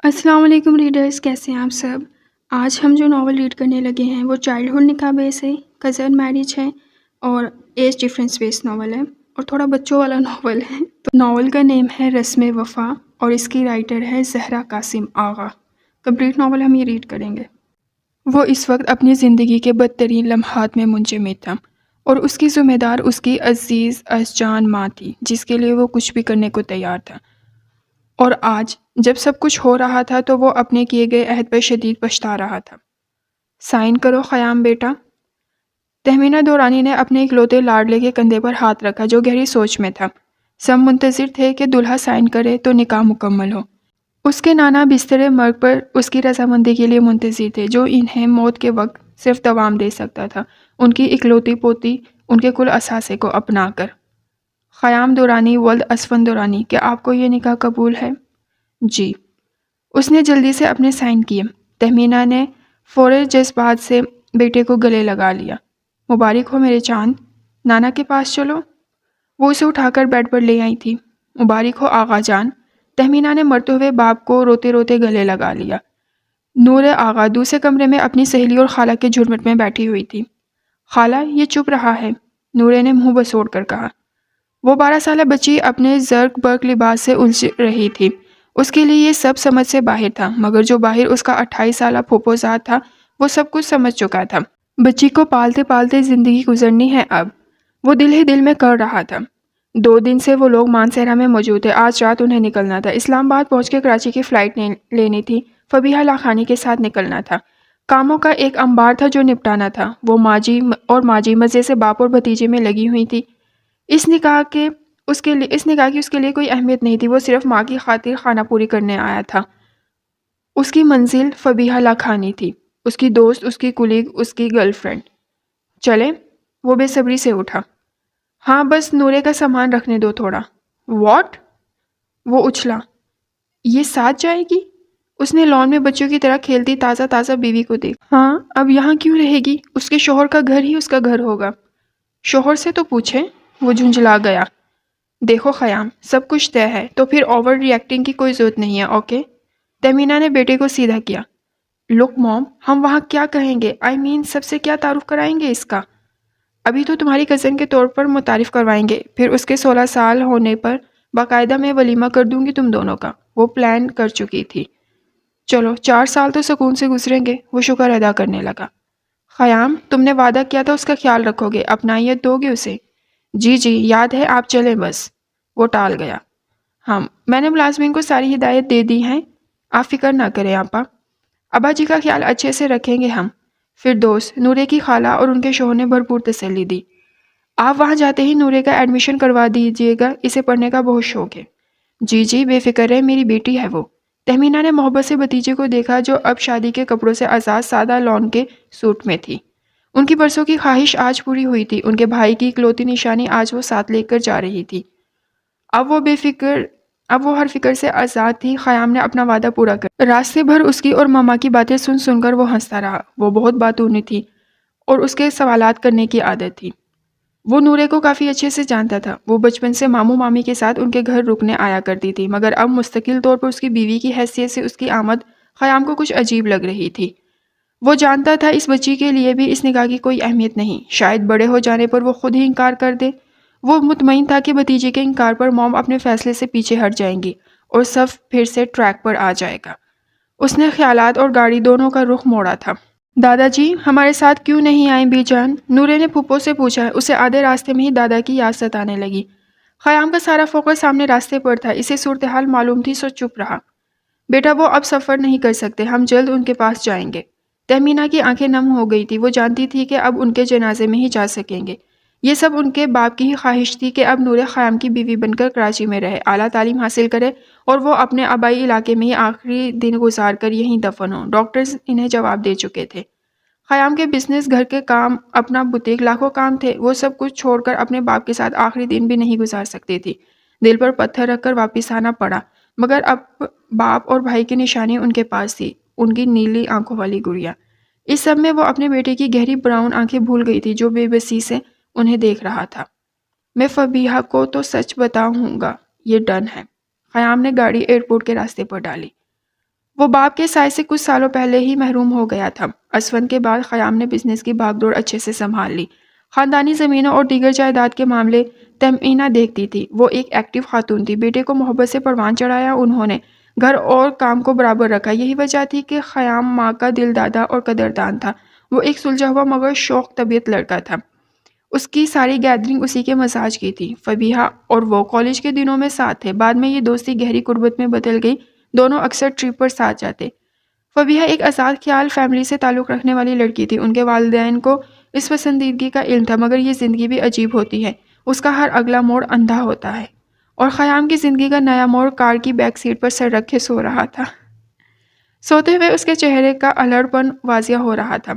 السلام علیکم ریڈرز، کیسے ہیں آپ سب؟ آج ہم جو ناول ریڈ کرنے لگے ہیں وہ چائلڈ ہوڈ نکاح بیس ہے، کزن میرج ہے اور ایج ڈفرینس بیس ناول ہے اور تھوڑا بچوں والا ناول ہے۔ تو ناول کا نیم ہے رسم وفا اور اس کی رائٹر ہے زہرا قاسم آغا۔ کمپلیٹ ناول ہم یہ ریڈ کریں گے۔ وہ اس وقت اپنی زندگی کے بدترین لمحات میں منجمد تھا اور اس کی ذمہ دار اس کی عزیز از جان ماں تھی جس کے لیے وہ کچھ بھی کرنے کو تیار تھا۔ اور آج جب سب کچھ ہو رہا تھا تو وہ اپنے کیے گئے عہد پر شدید پچھتا رہا تھا۔ سائن کرو خیام بیٹا۔ تہمینہ دورانی نے اپنے اکلوتے لاڈلے کے کندھے پر ہاتھ رکھا جو گہری سوچ میں تھا۔ سب منتظر تھے کہ دلہا سائن کرے تو نکاح مکمل ہو۔ اس کے نانا بستر مرگ پر اس کی رضامندی کے لیے منتظر تھے جو انہیں موت کے وقت صرف دوام دے سکتا تھا، ان کی اکلوتی پوتی ان کے کل اثاثے کو اپنا کر۔ خیام دورانی ولد اسفند دورانی، کیا آپ کو یہ نکاح قبول ہے؟ جی۔ اس نے جلدی سے اپنے سائن کیے۔ تہمینہ نے فورے جذبات سے بیٹے کو گلے لگا لیا۔ مبارک ہو میرے چاند، نانا کے پاس چلو۔ وہ اسے اٹھا کر بیڈ پر لے آئی تھی۔ مبارک ہو آغا جان۔ تہمینہ نے مرتے ہوئے باپ کو روتے روتے گلے لگا لیا۔ نور آغا دوسرے کمرے میں اپنی سہیلی اور خالہ کے جھرمٹ میں بیٹھی ہوئی تھی۔ خالہ یہ چپ رہا ہے، نورے نے منہ بسوڑ کر کہا۔ وہ 12 سالہ بچی اپنے زرق برق لباس سے الجھ رہی تھی۔ اس کے لیے یہ سب سمجھ سے باہر تھا، مگر جو باہر اس کا 28 سالہ پھوپھو زاد تھا وہ سب کچھ سمجھ چکا تھا۔ بچی کو پالتے پالتے زندگی گزرنی ہے اب، وہ دل ہی دل میں کر رہا تھا۔ 2 دن سے وہ لوگ مانسہرہ میں موجود تھے۔ آج رات انہیں نکلنا تھا، اسلام آباد پہنچ کے کراچی کی فلائٹ لینی تھی، فبیہہ لاکھانی کے ساتھ نکلنا تھا۔ کاموں کا ایک انبار تھا جو نپٹانا تھا۔ وہ ماجی مزے سے باپ اور بھتیجے میں لگی ہوئی تھی۔ اس نکاح کی اس کے لیے کوئی اہمیت نہیں تھی، وہ صرف ماں کی خاطر خانہ پوری کرنے آیا تھا۔ اس کی منزل فبیہہ لاکھانی تھی، اس کی دوست، اس کی کولیگ، اس کی گرل فرینڈ۔ چلے؟ وہ بے صبری سے اٹھا۔ ہاں بس نورے کا سامان رکھنے دو تھوڑا۔ واٹ؟ وہ اچھلا۔ یہ ساتھ جائے گی؟ اس نے لان میں بچوں کی طرح کھیلتی تازہ تازہ بیوی کو دیکھا۔ ہاں، اب یہاں کیوں رہے گی؟ اس کے شوہر کا گھر ہی اس کا گھر ہوگا۔ شوہر سے تو پوچھیں۔ وہ جھنجھلا گیا۔ دیکھو خیام، سب کچھ طے ہے تو پھر اوور ری ایکٹنگ کی کوئی ضرورت نہیں ہے، اوکے؟ تہمینہ نے بیٹے کو سیدھا کیا۔ لک موم، ہم وہاں کیا کہیں گے؟ سب سے کیا تعارف کرائیں گے اس کا؟ ابھی تو تمہاری کزن کے طور پر متعارف کروائیں گے، پھر اس کے 16 سال ہونے پر باقاعدہ میں ولیمہ کر دوں گی تم دونوں کا۔ وہ پلان کر چکی تھی۔ چلو 4 سال تو سکون سے گزریں گے۔ وہ شکر ادا کرنے لگا۔ خیام، تم نے وعدہ کیا تھا اس کا خیال رکھو گے، اپنائیت دو گے اسے؟ جی یاد ہے، آپ چلیں بس۔ وہ ٹال گیا۔ ہاں، میں نے ملازمین کو ساری ہدایت دے دی ہیں، آپ فکر نہ کریں آپا۔ ابا جی کا خیال اچھے سے رکھیں گے ہم۔ فردوس، نورے کی خالہ اور ان کے شوہر نے بھرپور تسلی دی۔ آپ وہاں جاتے ہی نورے کا ایڈمیشن کروا دیجیے گا، اسے پڑھنے کا بہت شوق ہے۔ جی بے فکر رہے، میری بیٹی ہے وہ۔ تہمینہ نے محبت سے بھتیجے کو دیکھا جو اب شادی کے کپڑوں سے آزاد سادہ لان کے سوٹ میں تھی۔ ان کی برسوں کی خواہش آج پوری ہوئی تھی، ان کے بھائی کی اکلوتی نشانی آج وہ ساتھ لے کر جا رہی تھی۔ اب وہ ہر فکر سے آزاد تھی۔ خیام نے اپنا وعدہ پورا کر راستے بھر اس کی اور ماما کی باتیں سن کر وہ ہنستا رہا۔ وہ بہت باتونی تھی اور اس کے سوالات کرنے کی عادت تھی۔ وہ نورے کو کافی اچھے سے جانتا تھا۔ وہ بچپن سے ماموں مامی کے ساتھ ان کے گھر رکنے آیا کرتی تھی، مگر اب مستقل طور پر اس کی بیوی کی حیثیت سے اس کی آمد خیام کو کچھ عجیب لگ رہی تھی۔ وہ جانتا تھا اس بچی کے لیے بھی اس نکاح کی کوئی اہمیت نہیں، شاید بڑے ہو جانے پر وہ خود ہی انکار کر دے۔ وہ مطمئن تھا کہ بھتیجے کے انکار پر موم اپنے فیصلے سے پیچھے ہٹ جائیں گی اور سب پھر سے ٹریک پر آ جائے گا۔ اس نے خیالات اور گاڑی دونوں کا رخ موڑا تھا۔ دادا جی ہمارے ساتھ کیوں نہیں آئیں بی جان؟ نورے نے پھپھو سے پوچھا۔ اسے آدھے راستے میں ہی دادا کی یاد ستانے لگی۔ خیام کا سارا فوکس سامنے راستے پر تھا، اسے صورتحال معلوم تھی سو چپ رہا۔ بیٹا وہ اب سفر نہیں کر سکتے، ہم جلد ان کے پاس جائیں گے۔ تہمینہ کی آنکھیں نم ہو گئی تھی، وہ جانتی تھی کہ اب ان کے جنازے میں ہی جا سکیں گے۔ یہ سب ان کے باپ کی ہی خواہش تھی کہ اب نورے خیام کی بیوی بن کر کراچی میں رہے، اعلیٰ تعلیم حاصل کرے اور وہ اپنے آبائی علاقے میں ہی آخری دن گزار کر یہیں دفن ہو۔ ڈاکٹرز انہیں جواب دے چکے تھے۔ خیام کے بزنس، گھر کے کام، اپنا بوتیک، لاکھوں کام تھے۔ وہ سب کچھ چھوڑ کر اپنے باپ کے ساتھ آخری دن بھی نہیں گزار سکتی تھی۔ دل پر پتھر رکھ کر واپس آنا پڑا، مگر اب باپ اور بھائی کی نشانی ان کے پاس تھی، ان کی نیلی آنکھوں والی گڑیا۔ اس سب میں وہ اپنے بیٹے کی گہری براؤن آنکھیں بھول گئی تھی جو بے بسی سے انہیں دیکھ رہا تھا۔ میں فبیہہ کو تو سچ بتاؤں گا، یہ ڈن ہے۔ خیام نے گاڑی ایئرپورٹ کے راستے پر ڈالی۔ وہ باپ کے سائے سے کچھ سالوں پہلے ہی محروم ہو گیا تھا۔ اسفند کے بعد خیام نے بزنس کی بھاگ دوڑ اچھے سے سنبھال لی۔ خاندانی زمینوں اور دیگر جائیداد کے معاملے تہمینہ دیکھتی تھی۔ وہ ایک ایکٹیو خاتون تھی۔ بیٹے کو محبت سے پروان چڑھایا انہوں نے، گھر اور کام کو برابر رکھا۔ یہی وجہ تھی کہ خیام ماں کا دل دادا اور قدردان تھا۔ وہ ایک سلجھا ہوا مگر شوخ طبیعت لڑکا تھا۔ اس کی ساری گیدرنگ اسی کے مزاج کی تھی۔ فبیہہ اور وہ کالج کے دنوں میں ساتھ تھے، بعد میں یہ دوستی گہری قربت میں بدل گئی۔ دونوں اکثر ٹرپ پر ساتھ جاتے۔ فبیہہ ایک آزاد خیال فیملی سے تعلق رکھنے والی لڑکی تھی۔ ان کے والدین کو اس پسندیدگی کا علم تھا، مگر یہ زندگی بھی عجیب ہوتی ہے، اس کا ہر اگلا موڑ اندھا ہوتا ہے۔ اور خیام کی زندگی کا نیا موڑ کار کی بیک سیٹ پر سر رکھ کے سو رہا تھا۔ سوتے ہوئے اس کے چہرے کا الہڑ پن واضح ہو رہا تھا۔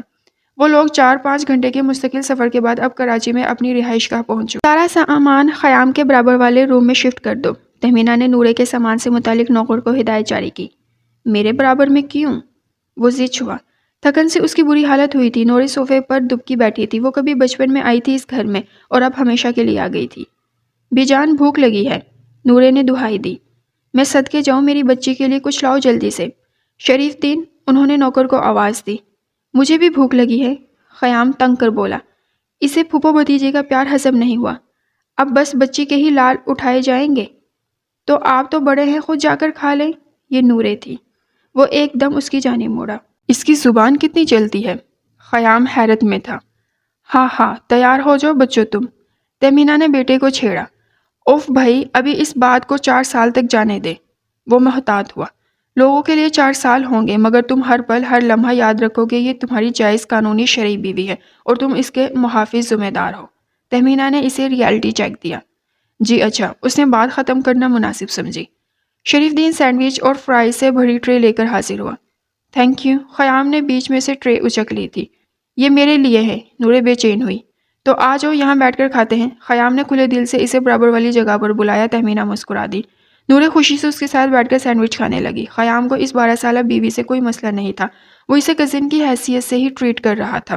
وہ لوگ 4-5 گھنٹے کے مستقل سفر کے بعد اب کراچی میں اپنی رہائش گاہ پہنچ چکے۔ سارا سامان خیام کے برابر والے روم میں شفٹ کر دو۔ تہمینہ نے نورے کے سامان سے متعلق نوکر کو ہدایت جاری کی۔ میرے برابر میں کیوں؟ وہ زچ ہوا۔ تھکن سے اس کی بری حالت ہوئی تھی۔ نورے صوفے پر دبکی بیٹھی تھی۔ وہ کبھی بچپن میں آئی تھی اس گھر میں اور اب ہمیشہ کے لیے آ گئی تھی۔ بی جان بھوک لگی ہے، نورے نے دہائی دی۔ میں صدقے جاؤں، میری بچی کے لیے کچھ لاؤ جلدی سے۔ شریف دین، انہوں نے نوکر کو آواز دی۔ مجھے بھی بھوک لگی ہے، خیام تنگ کر بولا۔ اسے پھپھو بھتیجے کا پیار ہضم نہیں ہوا، اب بس بچی کے ہی لال اٹھائے جائیں گے؟ تو آپ تو بڑے ہیں، خود جا کر کھا لیں۔ یہ نورے تھی۔ وہ ایک دم اس کی جانب موڑا۔ اس کی زبان کتنی چلتی ہے؟ خیام حیرت میں تھا۔ ہاں تیار ہو جاؤ بچوں تم، تہمینہ نے بیٹے کو چھیڑا۔ اوف بھائی، ابھی اس بات کو 4 سال تک جانے دے۔ وہ محتاط ہوا۔ لوگوں کے لیے 4 سال ہوں گے، مگر تم ہر پل ہر لمحہ یاد رکھو گے یہ تمہاری جائز قانونی شرعی بیوی ہے اور تم اس کے محافظ ذمہ دار ہو۔ تہمینہ نے اسے ریالٹی چیک دیا۔ جی اچھا، اس نے بات ختم کرنا مناسب سمجھی۔ شریف دین سینڈوچ اور فرائز سے بھری ٹرے لے کر حاضر ہوا۔ Thank you. خیام نے بیچ میں سے ٹرے اچک لی تھی۔ یہ میرے لیے ہے۔ نورے بے چین ہوئی۔ تو آ جاؤ یہاں بیٹھ کر کھاتے ہیں۔ خیام نے کھلے دل سے اسے برابر والی جگہ پر بلایا۔ تہمینہ مسکرا دی۔ نورے خوشی سے اس کے ساتھ بیٹھ کر سینڈوچ کھانے لگی۔ خیام کو اس 12 سالہ بیوی سے کوئی مسئلہ نہیں تھا، وہ اسے کزن کی حیثیت سے ہی ٹریٹ کر رہا تھا۔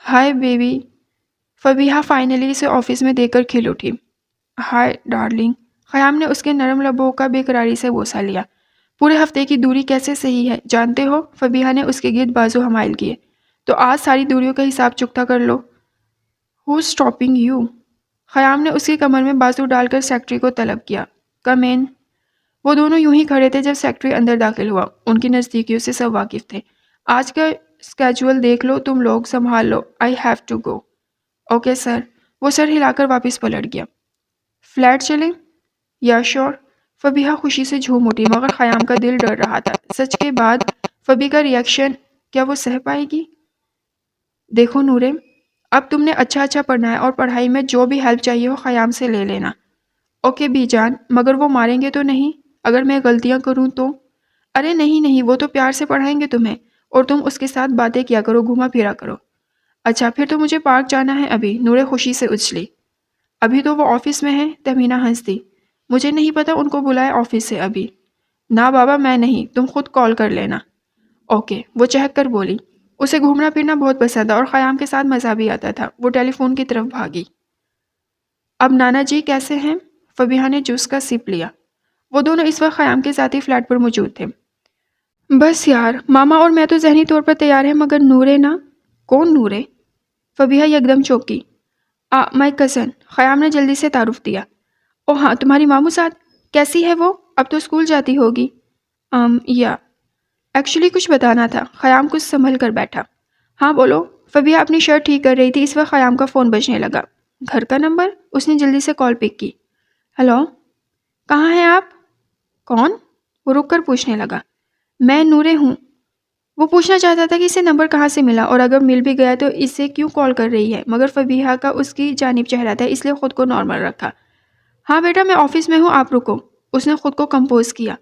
ہائے بیبی، فبیہہ فائنلی اسے آفس میں دیکھ کر کھل اٹھی۔ ہائے ڈارلنگ، خیام نے اس کے نرم لبوں کا بے قراری سے بوسہ لیا۔ پورے ہفتے کی دوری کیسے صحیح ہے جانتے ہو؟ فبیہہ نے اس کے گرد بازو حمائل کیے۔ تو آج ساری دوریوں کا حساب چکتا کر لو۔ Who's stopping you؟ خیام نے اس کی کمر میں بازو ڈال کر سیکرٹری کو طلب کیا۔ کم ان۔ وہ دونوں یوں ہی کھڑے تھے جب سیکرٹری اندر داخل ہوا۔ ان کی نزدیکیوں سے سب واقف تھے۔ آج کا اسکیجول دیکھ لو، تم لوگ سنبھال لو، I have to go۔ Okay sir. وہ سر ہلا کر واپس پلٹ گیا۔ فلیٹ چلیں؟ یا شور۔ فبیہہ خوشی سے جھوم اٹھی، مگر خیام کا دل ڈر رہا تھا۔ سچ کے بعد فبی کا ریئیکشن کیا وہ سہ پائے گی؟ دیکھو نورے، اب تم نے اچھا پڑھنا ہے اور پڑھائی میں جو بھی ہیلپ چاہیے ہو خیام سے لے لینا۔ اوکے بی جان، مگر وہ ماریں گے تو نہیں؟ اگر میں غلطیاں کروں تو؟ ارے نہیں، وہ تو پیار سے پڑھائیں گے تمہیں، اور تم اس کے ساتھ باتیں کیا کرو، گھوما پھرا کرو۔ اچھا پھر تو مجھے پارک جانا ہے ابھی۔ نورے خوشی سے اچھلی۔ ابھی تو وہ آفس میں ہیں؟ تہمینہ ہنس دی۔ مجھے نہیں پتا ان کو بلائے آفس سے ابھی۔ نہ بابا میں نہیں، تم خود کال کر لینا۔ اوکے، وہ چہک کر بولی۔ اسے گھومنا پھرنا بہت پسند ہے اور خیام کے ساتھ مزہ بھی آتا تھا۔ وہ ٹیلی فون کی طرف بھاگی۔ اب نانا جی کیسے ہیں؟ فبیہہ نے جوس کا سپ لیا۔ وہ دونوں اس وقت خیام کے ذاتی فلیٹ پر موجود تھے۔ بس یار، ماما اور میں تو ذہنی طور پر تیار ہیں، مگر نورے نا۔ کون نورے؟ فبیہہ یکدم چوکی۔ My cousin. خیام نے جلدی سے تعارف دیا۔ او ہاں، تمہاری ماموں ساتھ؟ کیسی ہے وہ؟ اب تو اسکول جاتی ہوگی۔ یا ایکچولی کچھ بتانا تھا۔ خیام کچھ سنبھل کر بیٹھا۔ ہاں بولو۔ فبیہہ اپنی شرٹ ٹھیک کر رہی تھی، اس وقت خیام کا فون بجنے لگا۔ گھر کا نمبر؟ اس نے جلدی سے کال پک کی۔ ہلو، کہاں ہیں آپ؟ کون؟ وہ رک کر پوچھنے لگا۔ میں نورے ہوں۔ وہ پوچھنا چاہتا تھا کہ اسے نمبر کہاں سے ملا اور اگر مل بھی گیا تو اسے کیوں کال کر رہی ہے، مگر فبیہہ کا اس کی جانب چہرہ تھا اس لیے خود کو نارمل رکھا۔ ہاں بیٹا، میں آفس میں ہوں، آپ رکو۔ اس نے خود کو کمپوز کیا۔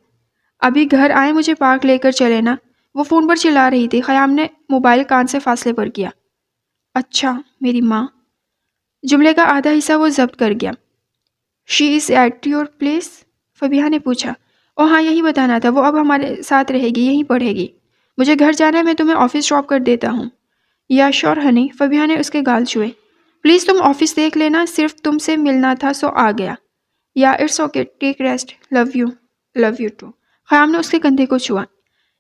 ابھی گھر آئے مجھے پارک لے کر چلے نا۔ وہ فون پر چلا رہی تھی۔ خیام نے موبائل کان سے فاصلے پر کیا۔ اچھا، میری ماں۔ جملے کا آدھا حصہ وہ ضبط کر گیا۔ شی از ایٹ یور پلیس؟ فبیہہ نے پوچھا۔ او ہاں، یہی بتانا تھا، وہ اب ہمارے ساتھ رہے گی، یہیں پڑھے گی۔ مجھے گھر جانا ہے، میں تمہیں آفس ڈراپ کر دیتا ہوں۔ یا شور ہنی۔ فبیہہ نے اس کے گال چھوئے۔ پلیز تم آفس دیکھ لینا، صرف تم سے ملنا تھا سو آ گیا۔ یا it's okay, take rest, love you too. Khayyam نے اس کے کندھے کو چھوا۔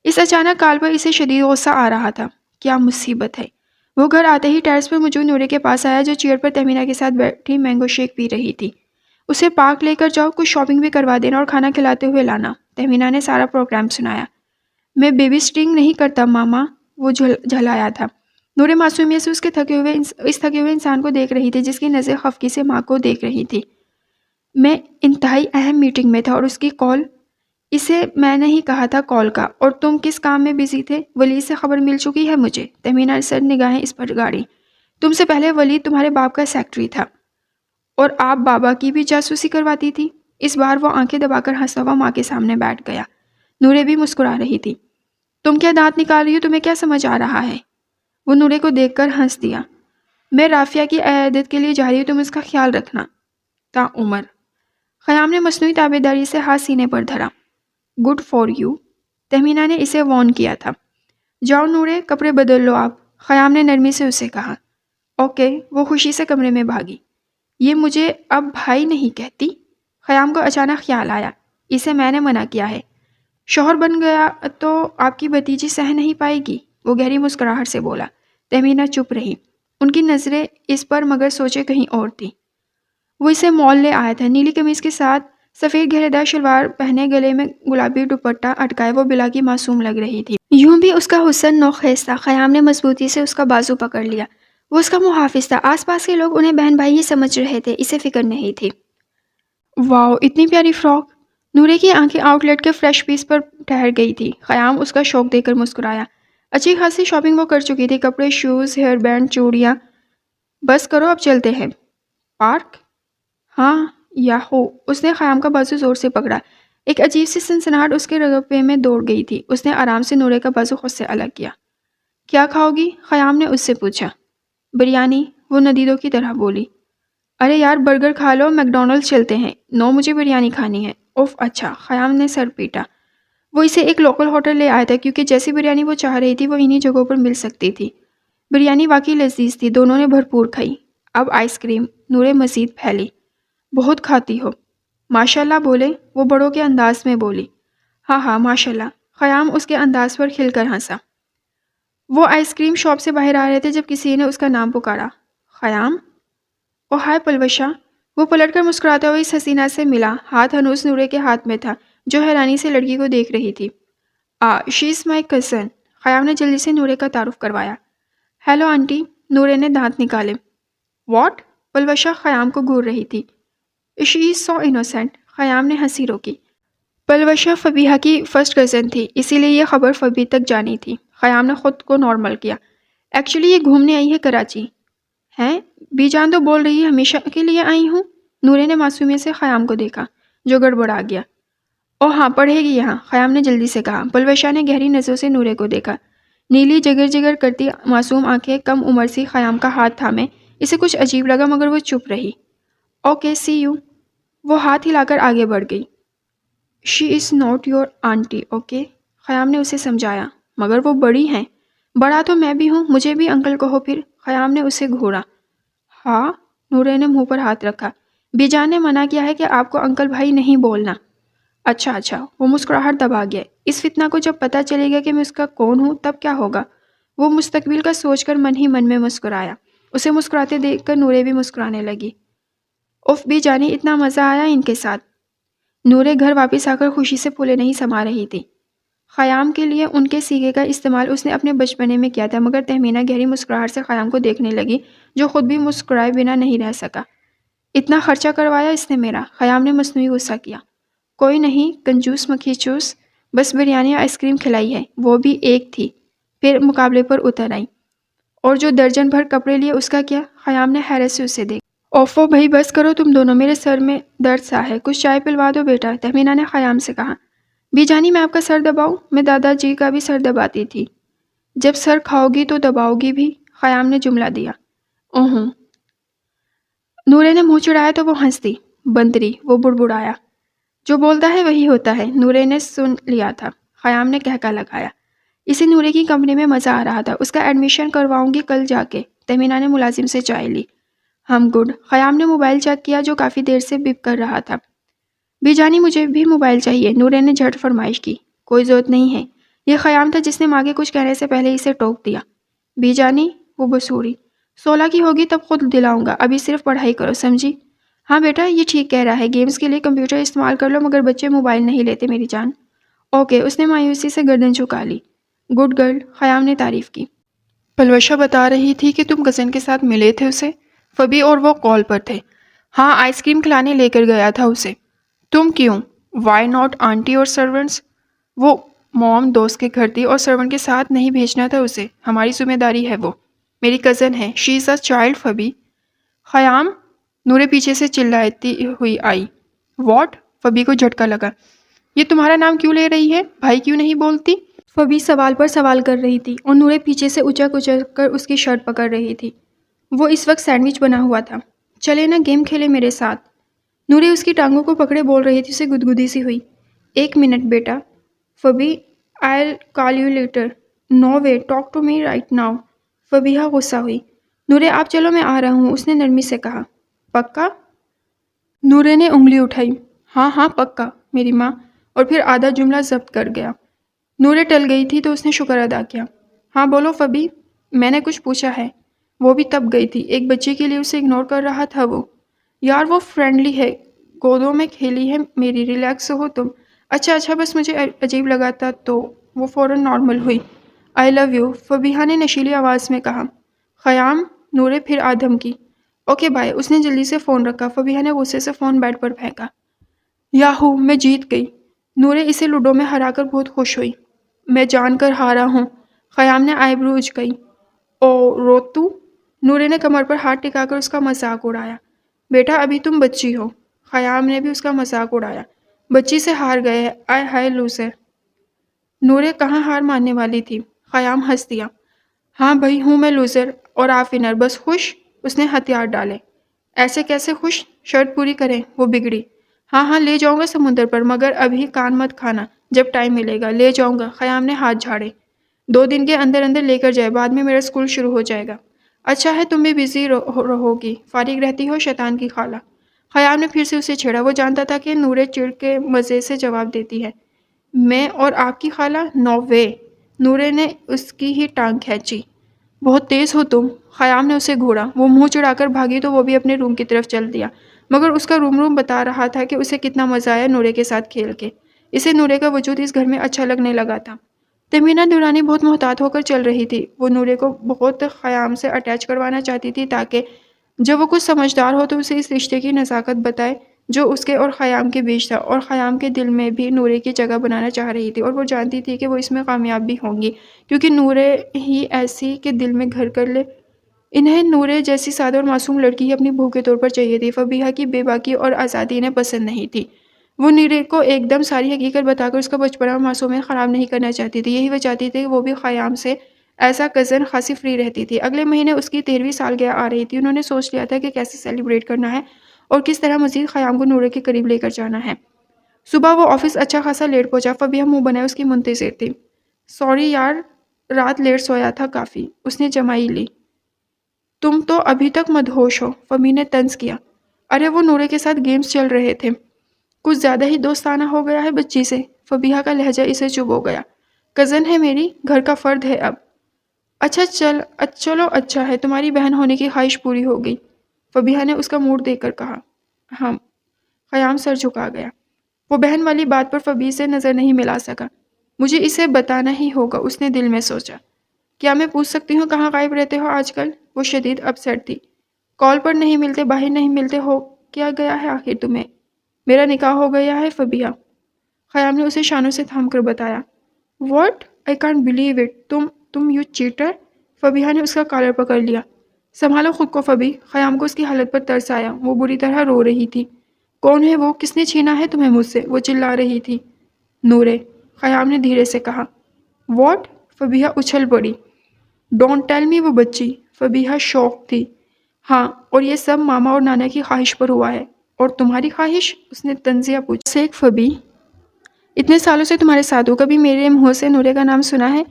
اس اچانک کال پر اسے شدید غصہ آ رہا تھا۔ کیا مصیبت ہے! وہ گھر آتے ہی ٹیرس پر موجود نورے کے پاس آیا جو چیئر پر تہمینہ کے ساتھ بیٹھی مینگو شیک پی رہی تھی۔ اسے پارک لے کر جاؤ، کچھ شاپنگ بھی کروا دینا اور کھانا کھلاتے ہوئے لانا، تہمینہ نے سارا پروگرام سنایا۔ میں بیبی سٹنگ نہیں کرتا ماما، وہ جھلایا تھا۔ نورے معصومیت سے اس تھکے ہوئے انسان کو دیکھ رہی تھی جس کی نظر خفگی سے ماں کو دیکھ رہی تھی۔ میں انتہائی اہم میٹنگ میں تھا اور اس کی کال، اسے میں نے ہی کہا تھا کال کا، اور تم کس کام میں بزی تھے؟ ولید سے خبر مل چکی ہے مجھے، تہمینہ نے سر نگاہیں اس پر گاڑی۔ تم سے پہلے ولید تمہارے باپ کا سیکرٹری تھا اور آپ بابا کی بھی جاسوسی کرواتی تھی۔ اس بار وہ آنکھیں دبا کر ہنستا ہوا ماں کے سامنے بیٹھ گیا۔ نورے بھی مسکرا رہی تھی۔ تم کیا دانت نکال رہی ہو؟ تمہیں کیا سمجھ آ رہا ہے؟ وہ نورے کو دیکھ کر ہنس دیا۔ میں رافیہ کی عیادت کے لیے جا رہی ہوں، تم اس کا خیال رکھنا۔ تا عمر، خیام نے مصنوعی تابعداری سے ہاتھ سینے پر دھرا۔ گڈ فار یو، تہمینہ نے اسے وارن کیا تھا۔ جاؤ نورے، کپڑے بدل لو آپ، خیام نے نرمی سے اسے کہا۔ اوکے، وہ خوشی سے کمرے میں بھاگی۔ یہ مجھے اب بھائی نہیں کہتی؟ خیام کو اچانک خیال آیا، اسے میں نے منع کیا ہے، شوہر بن گیا تو آپ کی بھتیجی سہ نہیں پائے گی، وہ گہری مسکراہٹ سے بولا۔ تہمینہ چپ رہی، ان کی نظریں اس پر مگر سوچے کہیں اور تھی۔ وہ اسے مال لے آیا تھا، نیلی قمیض کے ساتھ سفید گھیرے دار شلوار پہنے، گلے میں گلابی دوپٹہ اٹکائے وہ بلا کی معصوم لگ رہی تھی۔ یوں بھی اس کا حسن نوخیز تھا۔ خیام نے مضبوطی سے اس کا بازو پکڑ لیا۔ وہ اس کا محافظ تھا، آس پاس کے لوگ انہیں بہن بھائی ہی سمجھ رہے تھے، اسے فکر نہیں تھی۔ واو، اتنی پیاری فراک! نورے کی آنکھیں آؤٹ لیٹ کے فریش پیس پر ٹھہر گئی تھی۔ خیام اس کا شوق دے کر مسکرایا۔ اچھی خاصی شاپنگ وہ کر چکی تھی، کپڑے، شوز، ہیئر بینڈ، چوڑیاں۔ بس کرو، اب چلتے ہیں۔ پارک؟ ہاں، یاہو! اس نے خیام کا بازو زور سے پکڑا۔ ایک عجیب سی سنسناہٹ اس کے رگبے میں دوڑ گئی تھی۔ اس نے آرام سے نورے کا بازو خود سے الگ کیا۔ کیا کھاؤ گی؟ خیام نے اس سے پوچھا۔ بریانی، وہ ندیدوں کی طرح بولی۔ ارے یار، برگر کھا لو، میک ڈونلڈز چلتے ہیں۔ نو، مجھے بریانی کھانی ہے۔ اوف، اچھا، خیام نے سر پیٹا۔ وہ اسے ایک لوکل ہوٹل لے آیا تھا کیونکہ جیسی بریانی وہ چاہ رہی تھی وہ انہی جگہوں پر مل سکتی تھی۔ بریانی واقعی لذیذ تھی، دونوں نے بھرپور کھائی۔ اب آئس کریم، نورے مزید پھیلی۔ بہت کھاتی ہو۔ ماشاءاللہ بولے، وہ بڑوں کے انداز میں بولی۔ ہاں ہاں ماشاءاللہ، خیام اس کے انداز پر کھل کر ہنسا۔ وہ آئس کریم شاپ سے باہر آ رہے تھے جب کسی نے اس کا نام پکارا۔ خیام؟ او ہائے پلوشا! وہ پلٹ کر مسکراتا ہوا اس حسینہ سے ملا، ہاتھ ہنوز نورے کے ہاتھ میں تھا جو حیرانی سے لڑکی کو دیکھ رہی تھی۔ شی از مائی کزن، خیام نے جلدی سے نورے کا تعارف کروایا۔ ہیلو آنٹی، نورے نے دانت نکالے۔ واٹ؟ پلوشا خیام کو گھور رہی تھی۔ شی از سو انوسینٹ، خیام نے ہنسی روکی۔ پلوشا فبیہا کی فرسٹ کزن تھی، اسی لیے یہ خبر فبی تک جانی تھی۔ خیام نے خود کو نارمل کیا۔ ایکچولی یہ گھومنے آئی ہے کراچی۔ ہیں؟ بی جان تو بول رہی ہے ہمیشہ کے لیے آئی ہوں۔ نورے نے معصومیت سے خیام کو دیکھا جو گڑبڑا گیا۔ او ہاں، پڑھے گی یہاں، خیام نے جلدی سے کہا۔ پلوشا نے گہری نظروں سے نورے کو دیکھا۔ نیلی جگر جگر کرتی معصوم آنکھیں کم عمر سی خیام کا ہاتھ تھامے، اسے کچھ عجیب لگا مگر وہ چپ رہی۔ اوکے، سی یو، وہ ہاتھ ہلا کر آگے بڑھ گئی۔ She is not your aunty, okay, Khayyam نے اسے سمجھایا۔ مگر وہ بڑی ہیں۔ بڑا تو میں بھی ہوں، مجھے بھی انکل کہو پھر، خیام نے اسے گھورا۔ ہاں، نورے نے منہ پر ہاتھ رکھا۔ بی جان نے منع کیا ہے کہ آپ کو انکل بھائی نہیں بولنا۔ اچھا، وہ مسکراہٹ دبا گیا۔ اس فتنہ کو جب پتہ چلے گا کہ میں اس کا کون ہوں تب کیا ہوگا؟ وہ مستقبل کا سوچ کر من ہی من میں مسکرایا۔ اسے مسکراتے دیکھ کر نورے بھی مسکرانے لگی۔ اف بی جانی، اتنا مزہ آیا ان کے ساتھ۔ نورے گھر واپس آ کر خوشی سے پھولے نہیں سما رہی تھی۔ خیام کے لیے ان کے سیگے کا استعمال اس نے اپنے بچپنے میں کیا تھا، مگر تہمینہ گہری مسکراہٹ سے خیام کو دیکھنے لگی جو خود بھی مسکرائے بنا نہیں رہ سکا۔ اتنا خرچہ کروایا اس نے میرا، خیام نے مصنوعی غصہ کیا۔ کوئی نہیں، کنجوس مکھی چوس، بس بریانی آئس کریم کھلائی ہے، وہ بھی ایک تھی، پھر مقابلے پر اتر آئی۔ اور جو درجن بھر کپڑے لیے اس کا کیا؟ خیام نے حیرت سے اسے دیکھا۔ اوفو بھائی بس کرو تم دونوں، میرے سر میں درد سا ہے، کچھ چائے پلوا دو بیٹا، تہمینہ نے خیام سے کہا۔ بی جانی، میں آپ کا سر دباؤں؟ میں دادا جی کا بھی سر دباتی تھی۔ جب سر کھاؤ گی تو دباؤ گی بھی، خیام نے جملہ دیا۔ اوہوں، نورے نے منہ چڑھایا تو وہ ہنس دی۔ بندری، وہ بڑبڑایا۔ جو بولتا ہے وہی ہوتا ہے، نورے نے سن لیا تھا، خیام نے کہکا لگایا۔ اسے نورے کی کمپنی میں مزہ آ رہا تھا۔ اس کا ایڈمیشن کرواؤں گی کل جا کے، تہمینہ نے ملازم سے چائے لی۔ ہم گڈ، خیام نے موبائل چیک کیا جو کافی دیر سے بپ کر رہا تھا۔ بی جانی، مجھے بھی موبائل چاہیے، نورے نے جھٹ فرمائش کی۔ کوئی ضرورت نہیں ہے، یہ خیام تھا جس نے ماں کے کچھ کہنے سے پہلے اسے ٹوک دیا۔ بی جانی، وہ بسوری، 16 کی ہوگی تب خود دلاؤں گا، ابھی صرف پڑھائی کرو، سمجھی؟ ہاں بیٹا، یہ ٹھیک کہہ رہا ہے، گیمز کے لیے کمپیوٹر استعمال کر لو، مگر بچے موبائل نہیں لیتے میری جان۔ اوکے، اس نے مایوسی سے گردن جھکا لی۔ گڈ گرل، خیام نے تعریف کی۔ پلوشا بتا رہی تھی کہ تم کزن کے ساتھ ملے تھے اسے؟ فبی اور وہ کال پر تھے۔ ہاں، آئس کریم کھلانے لے کر گیا تھا اسے۔ تم کیوں؟ وائی ناٹ آنٹی اور سرونٹس؟ وہ موم دوست کے گھر تھی اور سرونٹ کے ساتھ نہیں بھیجنا تھا اسے، ہماری ذمہ داری ہے وہ۔ میری کزن ہے، شی از اے چائلڈ فبی۔ خیام، نورے پیچھے سے چلاتی ہوئی آئی۔ واٹ؟ فبی کو جھٹکا لگا۔ یہ تمہارا نام کیوں لے رہی ہے؟ بھائی کیوں نہیں بولتی؟ فبی سوال پر سوال کر رہی تھی اور نورے پیچھے سے اچک اچک کر اس کی شرٹ پکڑ رہی تھی۔ وہ اس وقت سینڈوچ بنا ہوا تھا۔ چلے نا گیم کھیلے میرے ساتھ۔ نورے اس کی ٹانگوں کو پکڑے بول رہی تھی، اسے گدگدی سی ہوئی۔ 1 منٹ بیٹا۔ Fabi, I'll call you later. No way, talk to me right now. Fabiha غصہ ہوئی۔ نورے آپ چلو، میں آ رہا ہوں، اس نے نرمی سے کہا۔ پکا؟ نورے نے انگلی اٹھائی۔ ہاں ہاں پکا میری ماں، اور پھر آدھا جملہ ضبط کر گیا۔ نورے ٹل گئی تھی تو اس نے شکر ادا کیا۔ ہاں بولو فبی، میں نے کچھ پوچھا ہے؟ وہ بھی تب گئی تھی، ایک بچے کے لیے اسے اگنور کر رہا تھا وہ۔ یار وہ فرینڈلی ہے، گودوں میں کھیلی ہے میری، ریلیکس ہو تم۔ اچھا بس مجھے عجیب لگا تھا تو۔ وہ فوراً نارمل ہوئی۔ آئی لو یو، فبیہا نے نشیلی آواز میں کہا۔ خیام، نورے پھر آدھم کی۔ اوکے بائے، اس نے جلدی سے فون رکھا۔ فبیہا نے غصے سے فون بیڈ پر پھینکا۔ یاہو، میں جیت گئی۔ نورے اسے لوڈو میں ہرا کر بہت خوش ہوئی۔ میں جان کر ہارا ہوں۔ خیام نے آئی برو اچکائی۔ او روتو؟ نورے نے کمر پر ہاتھ ٹکا کر اس کا مذاق اڑایا۔ بیٹا ابھی تم بچی ہو۔ خیام نے بھی اس کا مذاق اڑایا۔ بچی سے ہار گئے، آئے ہائے لوزر۔ نورے کہاں ہار ماننے والی تھی۔ خیام ہنس دیا۔ ہاں بھائی ہوں میں لوزر اور آپ ونر، بس خوش؟ اس نے ہتھیار ڈالے۔ ایسے کیسے خوش؟ شرط پوری کریں، وہ بگڑی۔ ہاں لے جاؤں گا سمندر پر، مگر ابھی کان مت کھانا، جب ٹائم ملے گا لے جاؤں گا۔ خیام نے ہاتھ جھاڑے۔ 2 دن کے اندر اندر لے کر جائے، بعد میں میرا اسکول شروع ہو جائے گا۔ اچھا ہے تم بھی بزی رہو گی، فارغ رہتی ہو شیطان کی خالہ۔ خیام نے پھر سے اسے چھیڑا۔ وہ جانتا تھا کہ نورے چڑ کے مزے سے جواب دیتی ہے۔ میں اور آپ کی خالہ؟ نو وے۔ نورے نے اس کی ہی ٹانگ کھینچی۔ بہت تیز ہو تم۔ خیام نے اسے گھوڑا۔ وہ منہ چڑھا کر بھاگی تو وہ بھی اپنے روم کی طرف چل دیا، مگر اس کا روم بتا رہا تھا کہ اسے کتنا مزہ آیا نورے کے ساتھ کھیل کے۔ اسے نورے کا وجود اس گھر میں اچھا لگنے لگا تھا۔ تمینہ دورانی بہت محتاط ہو کر چل رہی تھی۔ وہ نورے کو بہت خیام سے اٹیچ کروانا چاہتی تھی تاکہ جب وہ کچھ سمجھدار ہو تو اسے اس رشتے کی نزاکت بتائے جو اس کے اور خیام کے بیچ تھا، اور خیام کے دل میں بھی نورے کی جگہ بنانا چاہ رہی تھی، اور وہ جانتی تھی کہ وہ اس میں کامیاب بھی ہوں گی، کیونکہ نورے ہی ایسی کہ دل میں گھر کر لے۔ انہیں نورے جیسی سادہ اور معصوم لڑکی ہی اپنی بہو کے طور پر چاہیے تھی۔ فبیہا کی بے باکی اور آزادی انہیں پسند نہیں تھی۔ وہ نورے کو ایک دم ساری حقیقت بتا کر اس کا بچپنا اور معصومیت خراب نہیں کرنا چاہتی تھی۔ یہی وہ چاہتی تھی کہ وہ بھی خیام سے ایسا کزن خاصی فری رہتی تھی۔ اگلے مہینے اس کی 13ویں سالگرہ آ رہی تھی۔ انہوں نے سوچ لیا تھا کہ کیسے سیلیبریٹ کرنا ہے اور کس طرح مزید خیام کو نورے کے قریب لے کر جانا ہے۔ صبح وہ آفس اچھا خاصا لیٹ پہنچا۔ فبیہا منہ بنائے اس کی منتظر تھی۔ سوری یار، رات لیٹ سویا تھا کافی، اس نے جمائی لی۔ تم تو ابھی تک مدہوش ہو، فبی نے طنز کیا۔ ارے وہ نورے کے ساتھ گیمز چل رہے تھے، کچھ زیادہ ہی دوستانہ ہو گیا ہے بچی سے۔ فبیہا کا لہجہ اسے چبھ ہو گیا۔ کزن ہے میری، گھر کا فرد ہے اب۔ اچھا چلو اچھا ہے، تمہاری بہن ہونے کی خواہش پوری ہو گئی، فبیہا نے اس کا موڈ دیکھ کر کہا۔ ہاں، خیام سر جھکا گیا۔ وہ بہن والی بات پر فبی سے نظر نہیں ملا سکا۔ مجھے اسے بتانا ہی ہوگا، اس نے دل میں سوچا۔ کیا میں پوچھ سکتی ہوں کہاں غائب رہتے ہو آج کل؟ وہ شدید اپسیٹ تھی۔ کال پر نہیں ملتے، باہر نہیں ملتے، ہو کیا گیا ہے آخر تمہیں؟ میرا نکاح ہو گیا ہے فبیہا، خیام نے اسے شانوں سے تھام کر بتایا۔ What? I can't believe it, تم یو چیٹر۔ فبیہا نے اس کا کالر پکڑ لیا۔ سنبھالو خود کو فبی۔ خیام کو اس کی حالت پر ترس آیا۔ وہ بری طرح رو رہی تھی۔ کون ہے وہ؟ کس نے چھینا ہے تمہیں مجھ سے؟ وہ چلا رہی تھی۔ نورے، خیام نے دھیرے سے کہا۔ واٹ؟ فبیہا اچھل پڑی۔ ڈونٹ ٹیل می وہ بچی۔ فبیہا شوق تھی۔ ہاں، اور یہ سب ماما اور نانا کی خواہش پر ہوا ہے۔ اور تمہاری خواہش؟ اس نے طنزیہ پوچھا۔ سیک فبی، اتنے سالوں سے تمہارے ساتھ ہوں، کبھی میرے منہ سے نورے کا نام سنا ہے؟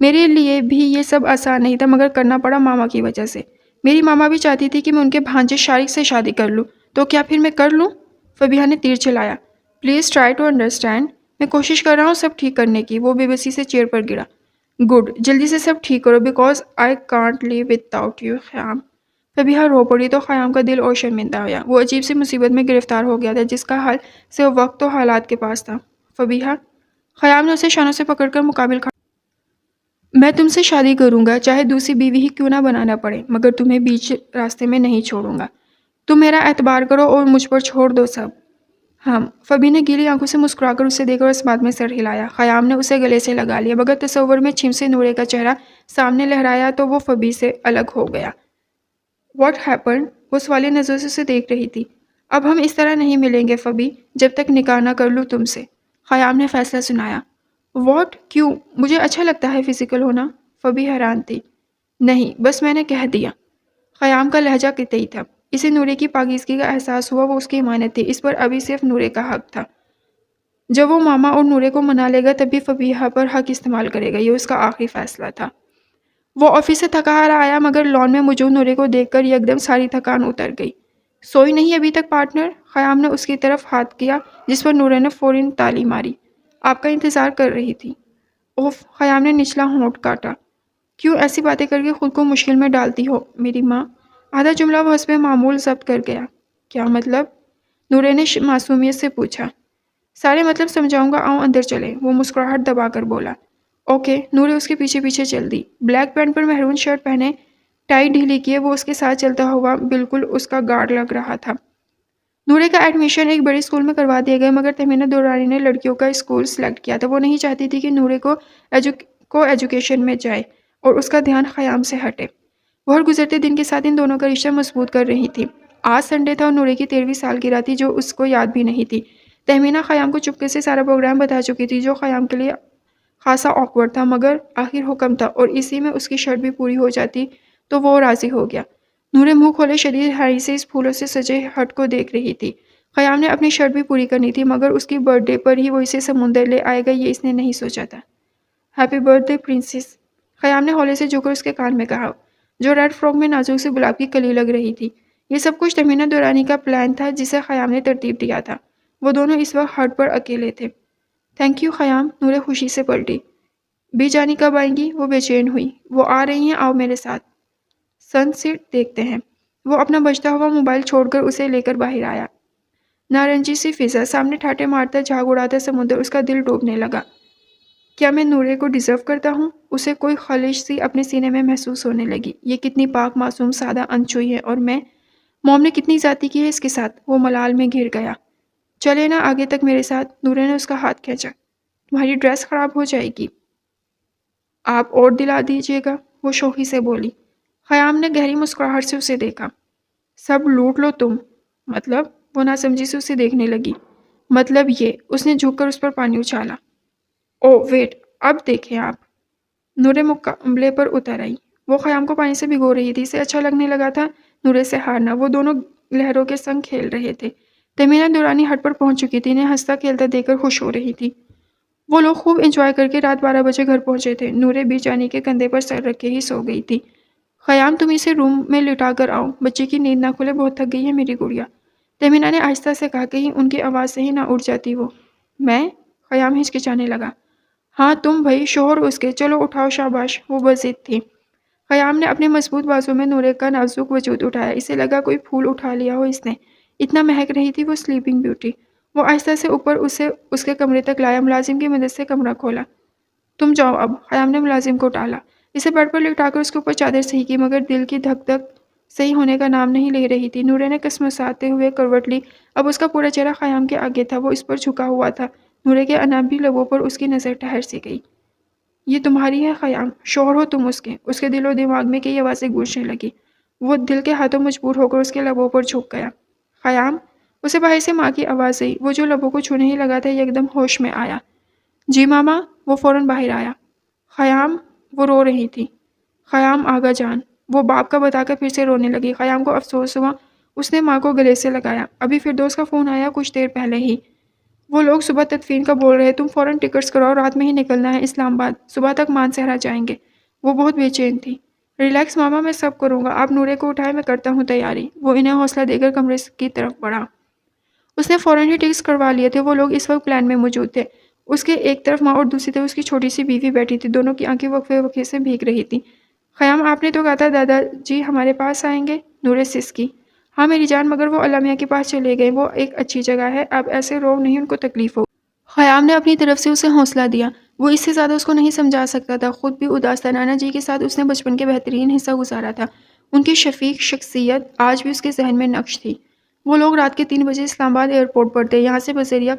میرے لیے بھی یہ سب آسان نہیں تھا، مگر کرنا پڑا ماما کی وجہ سے۔ میری ماما بھی چاہتی تھی کہ میں ان کے بھانجے شارق سے شادی کر لوں، تو کیا پھر میں کر لوں؟ فبیہا نے تیر چلایا۔ پلیز ٹرائی ٹو انڈرسٹینڈ، میں کوشش کر رہا ہوں سب ٹھیک کرنے کی۔ وہ بے بسی سے چیئر پر گرا۔ گڈ، جلدی سے سب ٹھیک کرو because I can't live without you Khayyam. Fabiha رو پڑی تو خیام کا دل اور شرمندہ ہوا۔ وہ عجیب سی مصیبت میں گرفتار ہو گیا تھا جس کا حل صرف وقت و حالات کے پاس تھا۔ فبیہا، خیام نے اسے شانوں سے پکڑ کر مقابل کھڑا۔ میں تم سے شادی کروں گا چاہے دوسری بیوی ہی کیوں نہ بنانا پڑے، مگر تمہیں بیچ راستے میں نہیں چھوڑوں گا۔ تم میرا اعتبار کرو اور مجھ پر چھوڑ دو سب۔ ہم۔ فبی نے گیلی آنکھوں سے مسکرا کر اسے دیکھا اور اس بات میں سر ہلایا۔ خیام نے اسے گلے سے لگا لیا مگر تصور میں چھم سے نورے کا چہرہ سامنے لہرایا تو وہ فبی سے الگ ہو گیا۔ What happened? وہ سوالیہ نظروں سے اسے دیکھ رہی تھی۔ اب ہم اس طرح نہیں ملیں گے فبی جب تک نکاح نہ کر لوں تم سے، خیام نے فیصلہ سنایا۔ واٹ؟ کیوں؟ مجھے اچھا لگتا ہے فزیکل ہونا۔ فبی حیران تھی۔ نہیں، بس میں نے کہہ دیا۔ خیام کا لہجہ قطعی تھا۔ اسے نورے کی پاکیزگی کا احساس ہوا۔ وہ اس کی امانت تھی، اس پر ابھی صرف نورے کا حق تھا۔ جب وہ ماما اور نورے کو منا لے گا تب بھی فبیہا پر حق استعمال کرے گا، یہ اس کا آخری فیصلہ تھا۔ وہ آفس سے تھکا ہارا آیا مگر لان میں موجود نورے کو دیکھ کر یکدم ساری تھکان اتر گئی۔ سوئی نہیں ابھی تک پارٹنر؟ خیام نے اس کی طرف ہاتھ کیا جس پر نورے نے فوراً تالی ماری۔ آپ کا انتظار کر رہی تھی۔ اوف! خیام نے نچلا ہونٹ کاٹا۔ کیوں ایسی باتیں کر کے خود کو مشکل میں ڈالتی ہو میری ماں؟ آدھا جملہ وہ حسب معمول ضبط کر گیا۔ کیا مطلب؟ نورے نے معصومیت سے پوچھا۔ سارے مطلب سمجھاؤں گا، آؤ اندر چلیں، وہ مسکراہٹ دبا کر بولا۔ اوکے۔ نورے اس کے پیچھے پیچھے چل دی۔ بلیک پینٹ پر میرون شرٹ پہنے، ٹائی ڈھیلی کیے وہ اس کے ساتھ چلتا ہوا بالکل اس کا گارڈ لگ رہا تھا۔ نورے کا ایڈمیشن ایک بڑے اسکول میں کروا دیا گیا مگر تہمینہ دورانی نے لڑکیوں کا اسکول سلیکٹ کیا تھا۔ وہ نہیں چاہتی تھی کہ نورے کو ایجوکیشن میں جائے اور اس کا دھیان خیام سے ہٹے۔ وہ ہر گزرتے دن کے ساتھ ان دونوں کا رشتہ مضبوط کر رہی تھی۔ آج سنڈے تھا اور نورے کی 13ویں سالگرہ تھی جو اس کو یاد بھی نہیں تھی۔ تہمینہ خیام کو چپکے سے سارا پروگرام بتا چکی تھی جو خیام کے لیے خاصا آکورڈ تھا مگر آخر حکم تھا اور اسی میں اس کی شرط بھی پوری ہو جاتی تو وہ راضی ہو گیا۔ نورے منہ کھولے شدید حیرانی سے اس پھولوں سے سجے ہٹ کو دیکھ رہی تھی۔ خیام نے اپنی شرط بھی پوری کرنی تھی مگر اس کی برتھ ڈے پر ہی وہ اسے سمندر لے آئے گا یہ اس نے نہیں سوچا تھا۔ ہیپی برتھ ڈے پرنسس، خیام نے ہولے سے جھک کر اس کے کان میں کہا، جو ریڈ فراک میں نازک سے گلاب کی کلی لگ رہی تھی۔ یہ سب کچھ تہمینہ دورانی کا پلان تھا جسے خیام نے ترتیب دیا تھا۔ وہ دونوں اس وقت ہٹ پر اکیلے تھے۔ تھینک یو خیام، نورے خوشی سے پلٹی۔ بی جانی کب آئیں گی؟ وہ بے چین ہوئی۔ وہ آ رہی ہیں، آؤ میرے ساتھ، سن سیٹ دیکھتے ہیں۔ وہ اپنا بجتا ہوا موبائل چھوڑ کر اسے لے کر باہر آیا۔ نارنجی سی فضا، سامنے ٹھاٹے مارتا جھاگ اڑاتا سمندر، اس کا دل ڈوبنے لگا۔ کیا میں نورے کو ڈیزرو کرتا ہوں؟ اسے کوئی خلش سی اپنے سینے میں محسوس ہونے لگی۔ یہ کتنی پاک معصوم سادہ انچوئی ہے اور میں، موم نے کتنی ذاتی کی ہے اس کے ساتھ۔ وہ ملال میں گھر گیا۔ چلے نا آگے تک میرے ساتھ، نورے نے اس کا ہاتھ کھینچا۔ تمہاری ڈریس خراب ہو جائے گی، آپ اور دلا دیجیے گا، وہ شوخی سے بولی۔ خیام نے گہری مسکراہٹ سے اسے دیکھا۔ سب لوٹ لو تم۔ مطلب؟ وہ ناسمجھی سے اسے دیکھنے لگی۔ مطلب یہ، اس نے جھک کر اس پر پانی اچھالا۔ او ویٹ، اب دیکھیں آپ۔ نورے مقابلے پر اتر آئی۔ وہ خیام کو پانی سے بھگو رہی تھی۔ اسے اچھا لگنے لگا تھا نورے سے ہارنا۔ وہ دونوں لہروں کے سنگ کھیل رہے تھے۔ تہمینہ دورانی ہٹ پر پہنچ چکی تھی، انہیں ہنستا کھیلتا دیکھ کر خوش ہو رہی تھی۔ وہ لوگ خوب انجوائے کر کے رات 12 بجے گھر پہنچے تھے۔ نورے بی جانی کے کندھے پر سر رکھ کے ہی سو گئی تھی۔ خیام تم اسے روم میں لٹا کر آؤ، بچے کی نیند نہ کھلے، بہت تھک گئی ہے میری گڑیا، تہمینہ نے آہستہ سے کہا، کہیں ان کی آواز سے ہی نہ اٹھ جاتی وہ۔ میں؟ خیام ہچکچانے لگا۔ ہاں تم بھائی، شوہر اس کے، چلو اٹھاؤ شاباش، وہ بضد تھی۔ خیام نے اپنے مضبوط بازو میں نورے کا نازک وجود اٹھایا۔ اسے لگا کوئی پھول اٹھا لیا ہو اس نے، اتنا مہک رہی تھی وہ سلیپنگ بیوٹی۔ وہ آہستہ سے اوپر اسے اس کے کمرے تک لایا، ملازم کی مدد سے کمرہ کھولا۔ تم جاؤ اب، خیام نے ملازم کو ٹالا۔ اسے بیڈ پر لٹا کر اس کے اوپر چادر صحیح کی مگر دل کی دھک دھک صحیح ہونے کا نام نہیں لے رہی تھی۔ نورے نے کسمساتے ہوئے کروٹ لی۔ اب اس کا پورا چہرہ خیام کے آگے تھا، وہ اس پر جھکا ہوا تھا۔ نورے کے انابی لبوں پر اس کی نظر ٹھہر سی گئی۔ یہ تمہاری ہے خیام، شوہر ہو تم اس کے دل و دماغ میں کئی آوازیں گونجنے لگی۔ وہ دل کے ہاتھوں مجبور ہو کر اس کے لبوں پر جھک گیا۔ خیام، اسے باہر سے ماں کی آواز آئی۔ وہ جو لبوں کو چھونے ہی لگا تھا ایک دم ہوش میں آیا۔ جی ماما، وہ فوراً باہر آیا۔ خیام، وہ رو رہی تھی۔ خیام آغا جان، وہ باپ کا بتا کر پھر سے رونے لگی۔ خیام کو افسوس ہوا، اس نے ماں کو گلے سے لگایا۔ ابھی فردوس کا فون آیا کچھ دیر پہلے ہی، وہ لوگ صبح تدفین کا بول رہے، تم فوراً ٹکٹس کراؤ، رات میں ہی نکلنا ہے اسلام آباد، صبح تک مانسہرہ جائیں گے۔ وہ بہت بے چین تھی۔ ریلیکس ماما، میں سب کروں گا، آپ نورے کو اٹھائے، میں کرتا ہوں تیاری۔ وہ انہیں حوصلہ دے کر کمرے کی طرف بڑھا۔ اس نے فوراً ہی ٹکٹس کروا لیے تھے، وہ لوگ اس وقت پلان میں موجود تھے۔ اس کے ایک طرف ماں اور دوسری طرف اس کی چھوٹی سی بیوی بیٹھی تھی، دونوں کی آنکھیں وقفے وقفے سے بھیگ رہی تھی۔ خیام آپ نے تو کہا تھا دادا جی ہمارے پاس آئیں گے؟ نور سسکی۔ ہاں میری جان، مگر وہ اللہ میاں کے پاس چلے گئے، وہ ایک اچھی جگہ ہے، اب ایسے رو نہیں، ان کو تکلیف ہو۔ خیام نے اپنی طرف سے اسے حوصلہ دیا، وہ اس سے زیادہ اس کو نہیں سمجھا سکتا تھا، خود بھی اداس تھا۔ نانا جی کے ساتھ اس نے بچپن کے بہترین حصہ گزارا تھا، ان کی شفیق شخصیت آج بھی اس کے ذہن میں نقش تھی۔ وہ لوگ رات کے 3 بجے اسلام آباد ایئرپورٹ پر تھے، یہاں سے بذریعہ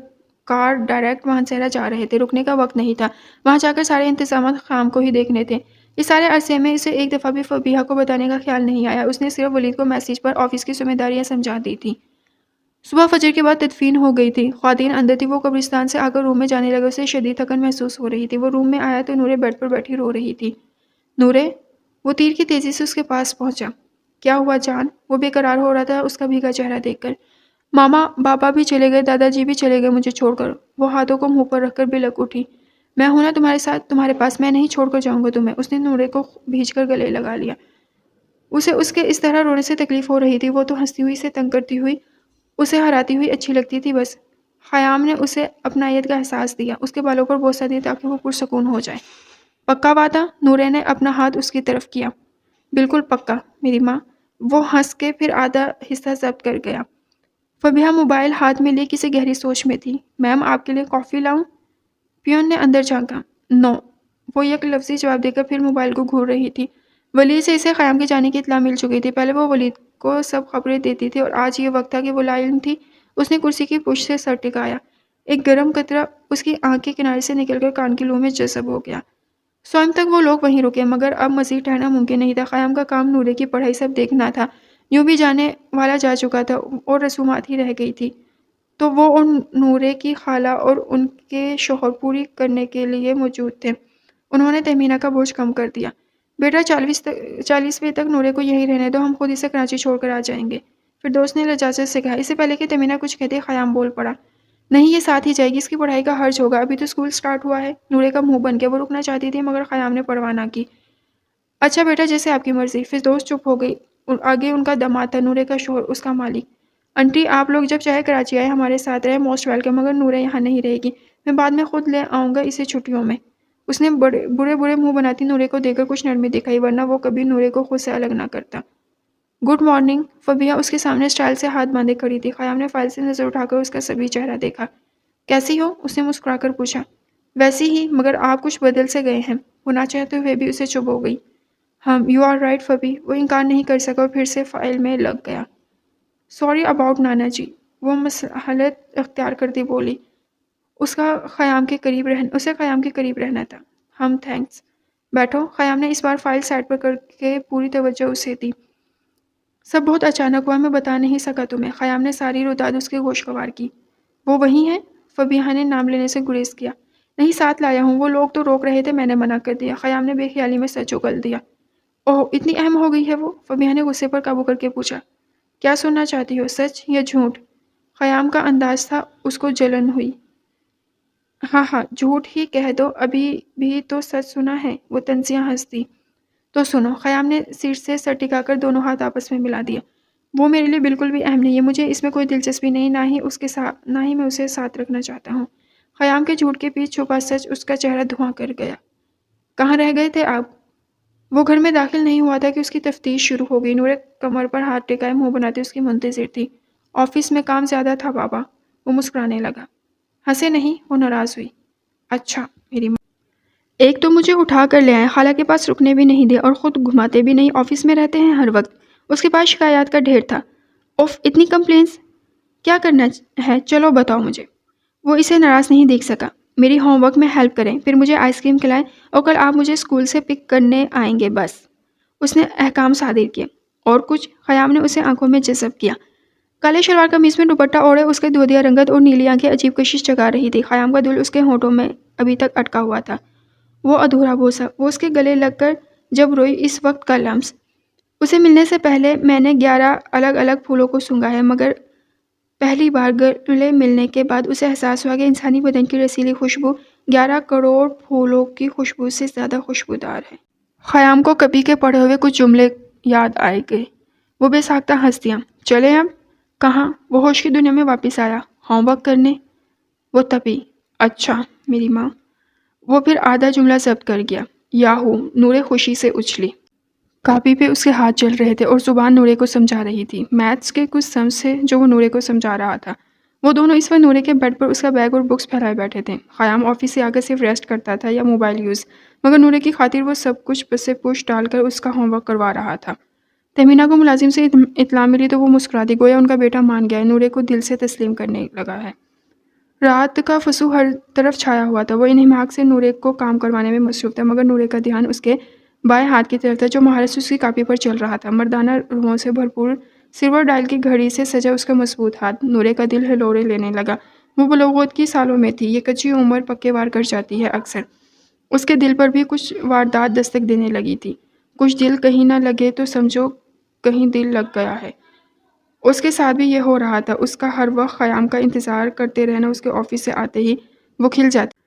کار ڈائریکٹ مانسہرہ جا رہے تھے، رکنے کا وقت نہیں تھا، وہاں جا کر سارے انتظامات خیام کو ہی دیکھنے تھے۔ اس سارے عرصے میں اسے ایک دفعہ بھی فبیہہ کو بتانے کا خیال نہیں آیا، اس نے صرف ولید کو میسیج پر آفس کی ذمہ داریاں سمجھا دی تھی۔ صبح فجر کے بعد تدفین ہو گئی تھی، خواتین اندر تھی، وہ قبرستان سے آ کر روم میں جانے لگے، اسے شدید تھکن محسوس ہو رہی تھی۔ وہ روم میں آیا تو نورے بیڈ پر بیٹھی رو رہی تھی۔ نورے، وہ تیر کی تیزی سے اس کے پاس پہنچا۔ کیا ہوا جان؟ وہ بے قرار ہو رہا تھا اس کا بھیگا چہرہ دیکھ کر۔ ماما بابا بھی چلے گئے، دادا جی بھی چلے گئے مجھے چھوڑ کر، وہ ہاتھوں کو منہ پر رکھ کر بلک اٹھی۔ میں ہوں نا تمہارے ساتھ، تمہارے پاس، میں نہیں چھوڑ کر جاؤں گا تمہیں۔ اس نے نورے کو بھیج کر گلے لگا لیا۔ اسے اس کے اس طرح رونے سے تکلیف ہو رہی تھی، وہ تو ہنستی ہوئی، اسے تنگ کرتی ہوئی، اسے ہراتی ہوئی اچھی لگتی تھی بس۔ خیام نے اسے اپنائیت کا احساس دیا، اس کے بالوں پر بوسہ دیا تاکہ وہ پرسکون ہو جائے۔ پکا وعدہ؟ نورے نے اپنا ہاتھ اس کی طرف کیا۔ بالکل پکا میری ماں، وہ ہنس کے پھر آدھا حصہ ضبط کر گیا۔ فبیہہ موبائل ہاتھ میں لیے کسی گہری سوچ میں تھی۔ میم آپ کے لیے کافی لاؤں؟ پیون نے اندر جھانکا۔ نو، وہ یک لفظی جواب دے کر پھر موبائل کو گھور رہی تھی۔ ولید سے اسے خیام کے جانے کی اطلاع مل چکی تھی، پہلے وہ ولید کو سب خبریں دیتی تھی اور آج یہ وقت تھا کہ وہ لا علم تھی۔ اس نے کرسی کی پشت سے سر ٹکایا، ایک گرم قطرہ اس کی آنکھ کے کنارے سے نکل کر کان کی لو میں جذب ہو گیا۔ سوئم تک وہ لوگ وہیں رکے، مگر اب مزید ٹھہرنا ممکن نہیں تھا۔ خیام کا کام نورے کی پڑھائی سب دیکھنا تھا، یوں بھی جانے والا جا چکا تھا اور رسومات ہی رہ گئی تھی، تو وہ اور نورے کی خالہ اور ان کے شوہر پوری کرنے کے لیے موجود تھے۔ انہوں نے تہمینہ کا بوجھ کم کر دیا۔ بیٹا 40ویں تک نورے کو یہیں رہنے دو، ہم خود اسے کراچی چھوڑ کر آ جائیں گے، فردوس نے لجاجت سے کہا۔ اس سے پہلے کہ تہمینہ کچھ کہتے خیام بول پڑا، نہیں یہ ساتھ ہی جائے گی، اس کی پڑھائی کا حرج ہوگا، ابھی تو اسکول سٹارٹ ہوا ہے۔ نورے کا منہ بن گیا، وہ رکنا چاہتی تھی مگر خیام نے پرواہ نہ کی۔ اچھا بیٹا جیسے آپ کی مرضی۔ فردوس چپ ہو گئی، آگے ان کا داماد تھا، نورے کا شوہر، اس کا مالک۔ انٹی آپ لوگ جب چاہے کراچی آئے، ہمارے ساتھ رہے، موسٹ ویلکم، مگر نورے یہاں نہیں رہے گی، میں بعد میں خود لے آؤں گا اسے چھٹیوں میں۔ اس نے برے منہ بناتی نورے کو دیکھ کر کچھ نرمی دکھائی، ورنہ وہ کبھی نورے کو خود سے الگ نہ کرتا۔ Good morning. فبیہہ اس کے سامنے اسٹائل سے ہاتھ باندھے کھڑی تھی۔ خیام نے فائل سے نظر اٹھا کر اس کا سبھی چہرہ دیکھا۔ کیسی ہو؟ اس نے مسکرا کر پوچھا۔ ویسی ہی، مگر آپ کچھ بدل سے گئے ہیں۔ وہ نہ چاہتے ہوئے بھی اسے چبھ ہو گئی۔ یو آر رائٹ فبی، وہ انکار نہیں کر سکا اور پھر سے فائل میں لگ گیا۔ سوری اباؤٹ نانا جی، وہ مصلحت اختیار کرتی بولی۔ اسے خیام کے قریب رہنا تھا۔ تھینکس، بیٹھو۔ خیام نے اس بار فائل سائڈ پر کر کے پوری توجہ اسے دی۔ سب بہت اچانک ہوا، میں بتا نہیں سکا تمہیں۔ خیام نے ساری روداد اس کے گوشگوار کی۔ وہ وہی ہیں؟ فبیہہ نے نام لینے سے گریز کیا۔ نہیں ساتھ لایا ہوں، وہ لوگ تو روک رہے تھے، میں نے منع کر دیا۔ خیام نے بے خیالی میں سر اگل دیا۔ اوہ اتنی اہم ہو گئی ہے وہ؟ فبیہہ نے غصے پر قابو کر کے پوچھا۔ کیا سننا چاہتی ہو، سچ یا جھوٹ؟ خیام کا انداز تھا، اس کو جلن ہوئی۔ ہاں جھوٹ ہی کہہ دو، ابھی بھی تو سچ سنا ہے، وہ طنزیہ ہنس دی۔ تو سنو۔ خیام نے سیٹ سے سر ٹکا کر دونوں ہاتھ آپس میں ملا دیا۔ وہ میرے لیے بالکل بھی اہم نہیں ہے، مجھے اس میں کوئی دلچسپی نہیں، نہ ہی میں اسے ساتھ رکھنا چاہتا ہوں۔ خیام کے جھوٹ کے پیچھے چھپا سچ اس کا چہرہ دھواں کر گیا۔ کہاں رہ گئے تھے آپ؟ وہ گھر میں داخل نہیں ہوا تھا کہ اس کی تفتیش شروع ہو گئی۔ نورے کمر پر ہاتھ ٹکائے منہ بناتے اس کی منتظر تھی۔ آفس میں کام زیادہ تھا بابا، وہ مسکرانے لگا۔ ہنسے نہیں، وہ ناراض ہوئی۔ اچھا میری ماں، ایک تو مجھے اٹھا کر لے آئے، خالہ کے پاس رکنے بھی نہیں دے اور خود گھماتے بھی نہیں، آفس میں رہتے ہیں ہر وقت۔ اس کے پاس شکایات کا ڈھیر تھا۔ اوف، اتنی کمپلینس، کیا کرنا ہے چلو بتاؤ مجھے۔ وہ اسے ناراض نہیں دیکھ سکا۔ میری ہوم ورک میں ہیلپ کریں، پھر مجھے آئس کریم کھلائیں اور کل آپ مجھے اسکول سے پک کرنے آئیں گے بس۔ اس نے احکام صادر کیے۔ اور کچھ؟ خیام نے اسے آنکھوں میں جذب کیا۔ کالے شلوار قمیص میں دوپٹہ اوڑھے اس کے دودھیا رنگت اور نیلی آنکھیں عجیب کشش جگا رہی تھی۔ خیام کا دل اس کے ہونٹوں میں ابھی تک اٹکا ہوا تھا۔ وہ ادھورا بوسہ، وہ اس کے گلے لگ کر جب روئی، اس وقت کا لمس۔ اسے ملنے سے پہلے میں نے 11 الگ الگ پھولوں کو سونگھا ہے، مگر پہلی بار گلے ملنے کے بعد اسے احساس ہوا کہ انسانی بدن کی رسیلی خوشبو 11 کروڑ پھولوں کی خوشبو سے زیادہ خوشبودار ہے۔ خیام کو کبھی کے پڑھے ہوئے کچھ جملے یاد آئے گئے۔ وہ بے ساختہ ہنس دیا۔ چلیں اب؟ کہاں؟ وہ ہوش کی دنیا میں واپس آیا۔ ہوم ورک کرنے؟ وہ تبھی۔ اچھا میری ماں۔ وہ پھر آدھا جملہ ضبط کر گیا۔ یاہو! نورے خوشی سے اچھلی۔ کاپی پہ اس کے ہاتھ چل رہے تھے اور زبان نورے کو سمجھا رہی تھی۔ میتھس کے کچھ سمز سے جو وہ نورے کو سمجھا رہا تھا۔ وہ دونوں اس وقت نورے کے بیڈ پر اس کا بیگ اور بکس پھیلائے بیٹھے تھے۔ خیام آفس سے آ کر صرف ریسٹ کرتا تھا یا موبائل یوز، مگر نورے کی خاطر وہ سب کچھ پس سے پوچھ ڈال کر اس کا ہوم ورک کروا رہا تھا۔ تہمینہ کو ملازم سے اطلاع ملی تو وہ مسکرا دی، گویا ان کا بیٹا مان گیا ہے، نورے کو دل سے تسلیم کرنے لگا ہے۔ رات کا فسو ہر طرف چھایا ہوا تھا۔ وہ انہماک سے نورے کو کام کروانے میں مصروف تھا، مگر نورے کا دھیان اس کے بائیں ہاتھ کی طرف تھا جو مہارت سے اس کی کاپی پر چل رہا تھا۔ مردانہ روحوں سے بھرپور سلور ڈائل کی گھڑی سے سجا اس کا مضبوط ہاتھ۔ نورے کا دل ہلوڑے لینے لگا۔ وہ بلوغت کی سالوں میں تھی۔ یہ کچی عمر پکے وار کر جاتی ہے اکثر۔ اس کے دل پر بھی کچھ واردات دستک دینے لگی تھی۔ کچھ دل کہیں نہ لگے تو سمجھو کہیں دل لگ گیا ہے۔ اس کے ساتھ بھی یہ ہو رہا تھا۔ اس کا ہر وقت خیام کا انتظار کرتے رہنا اس کے آفس سے آتے ہی وہ کھل جاتی۔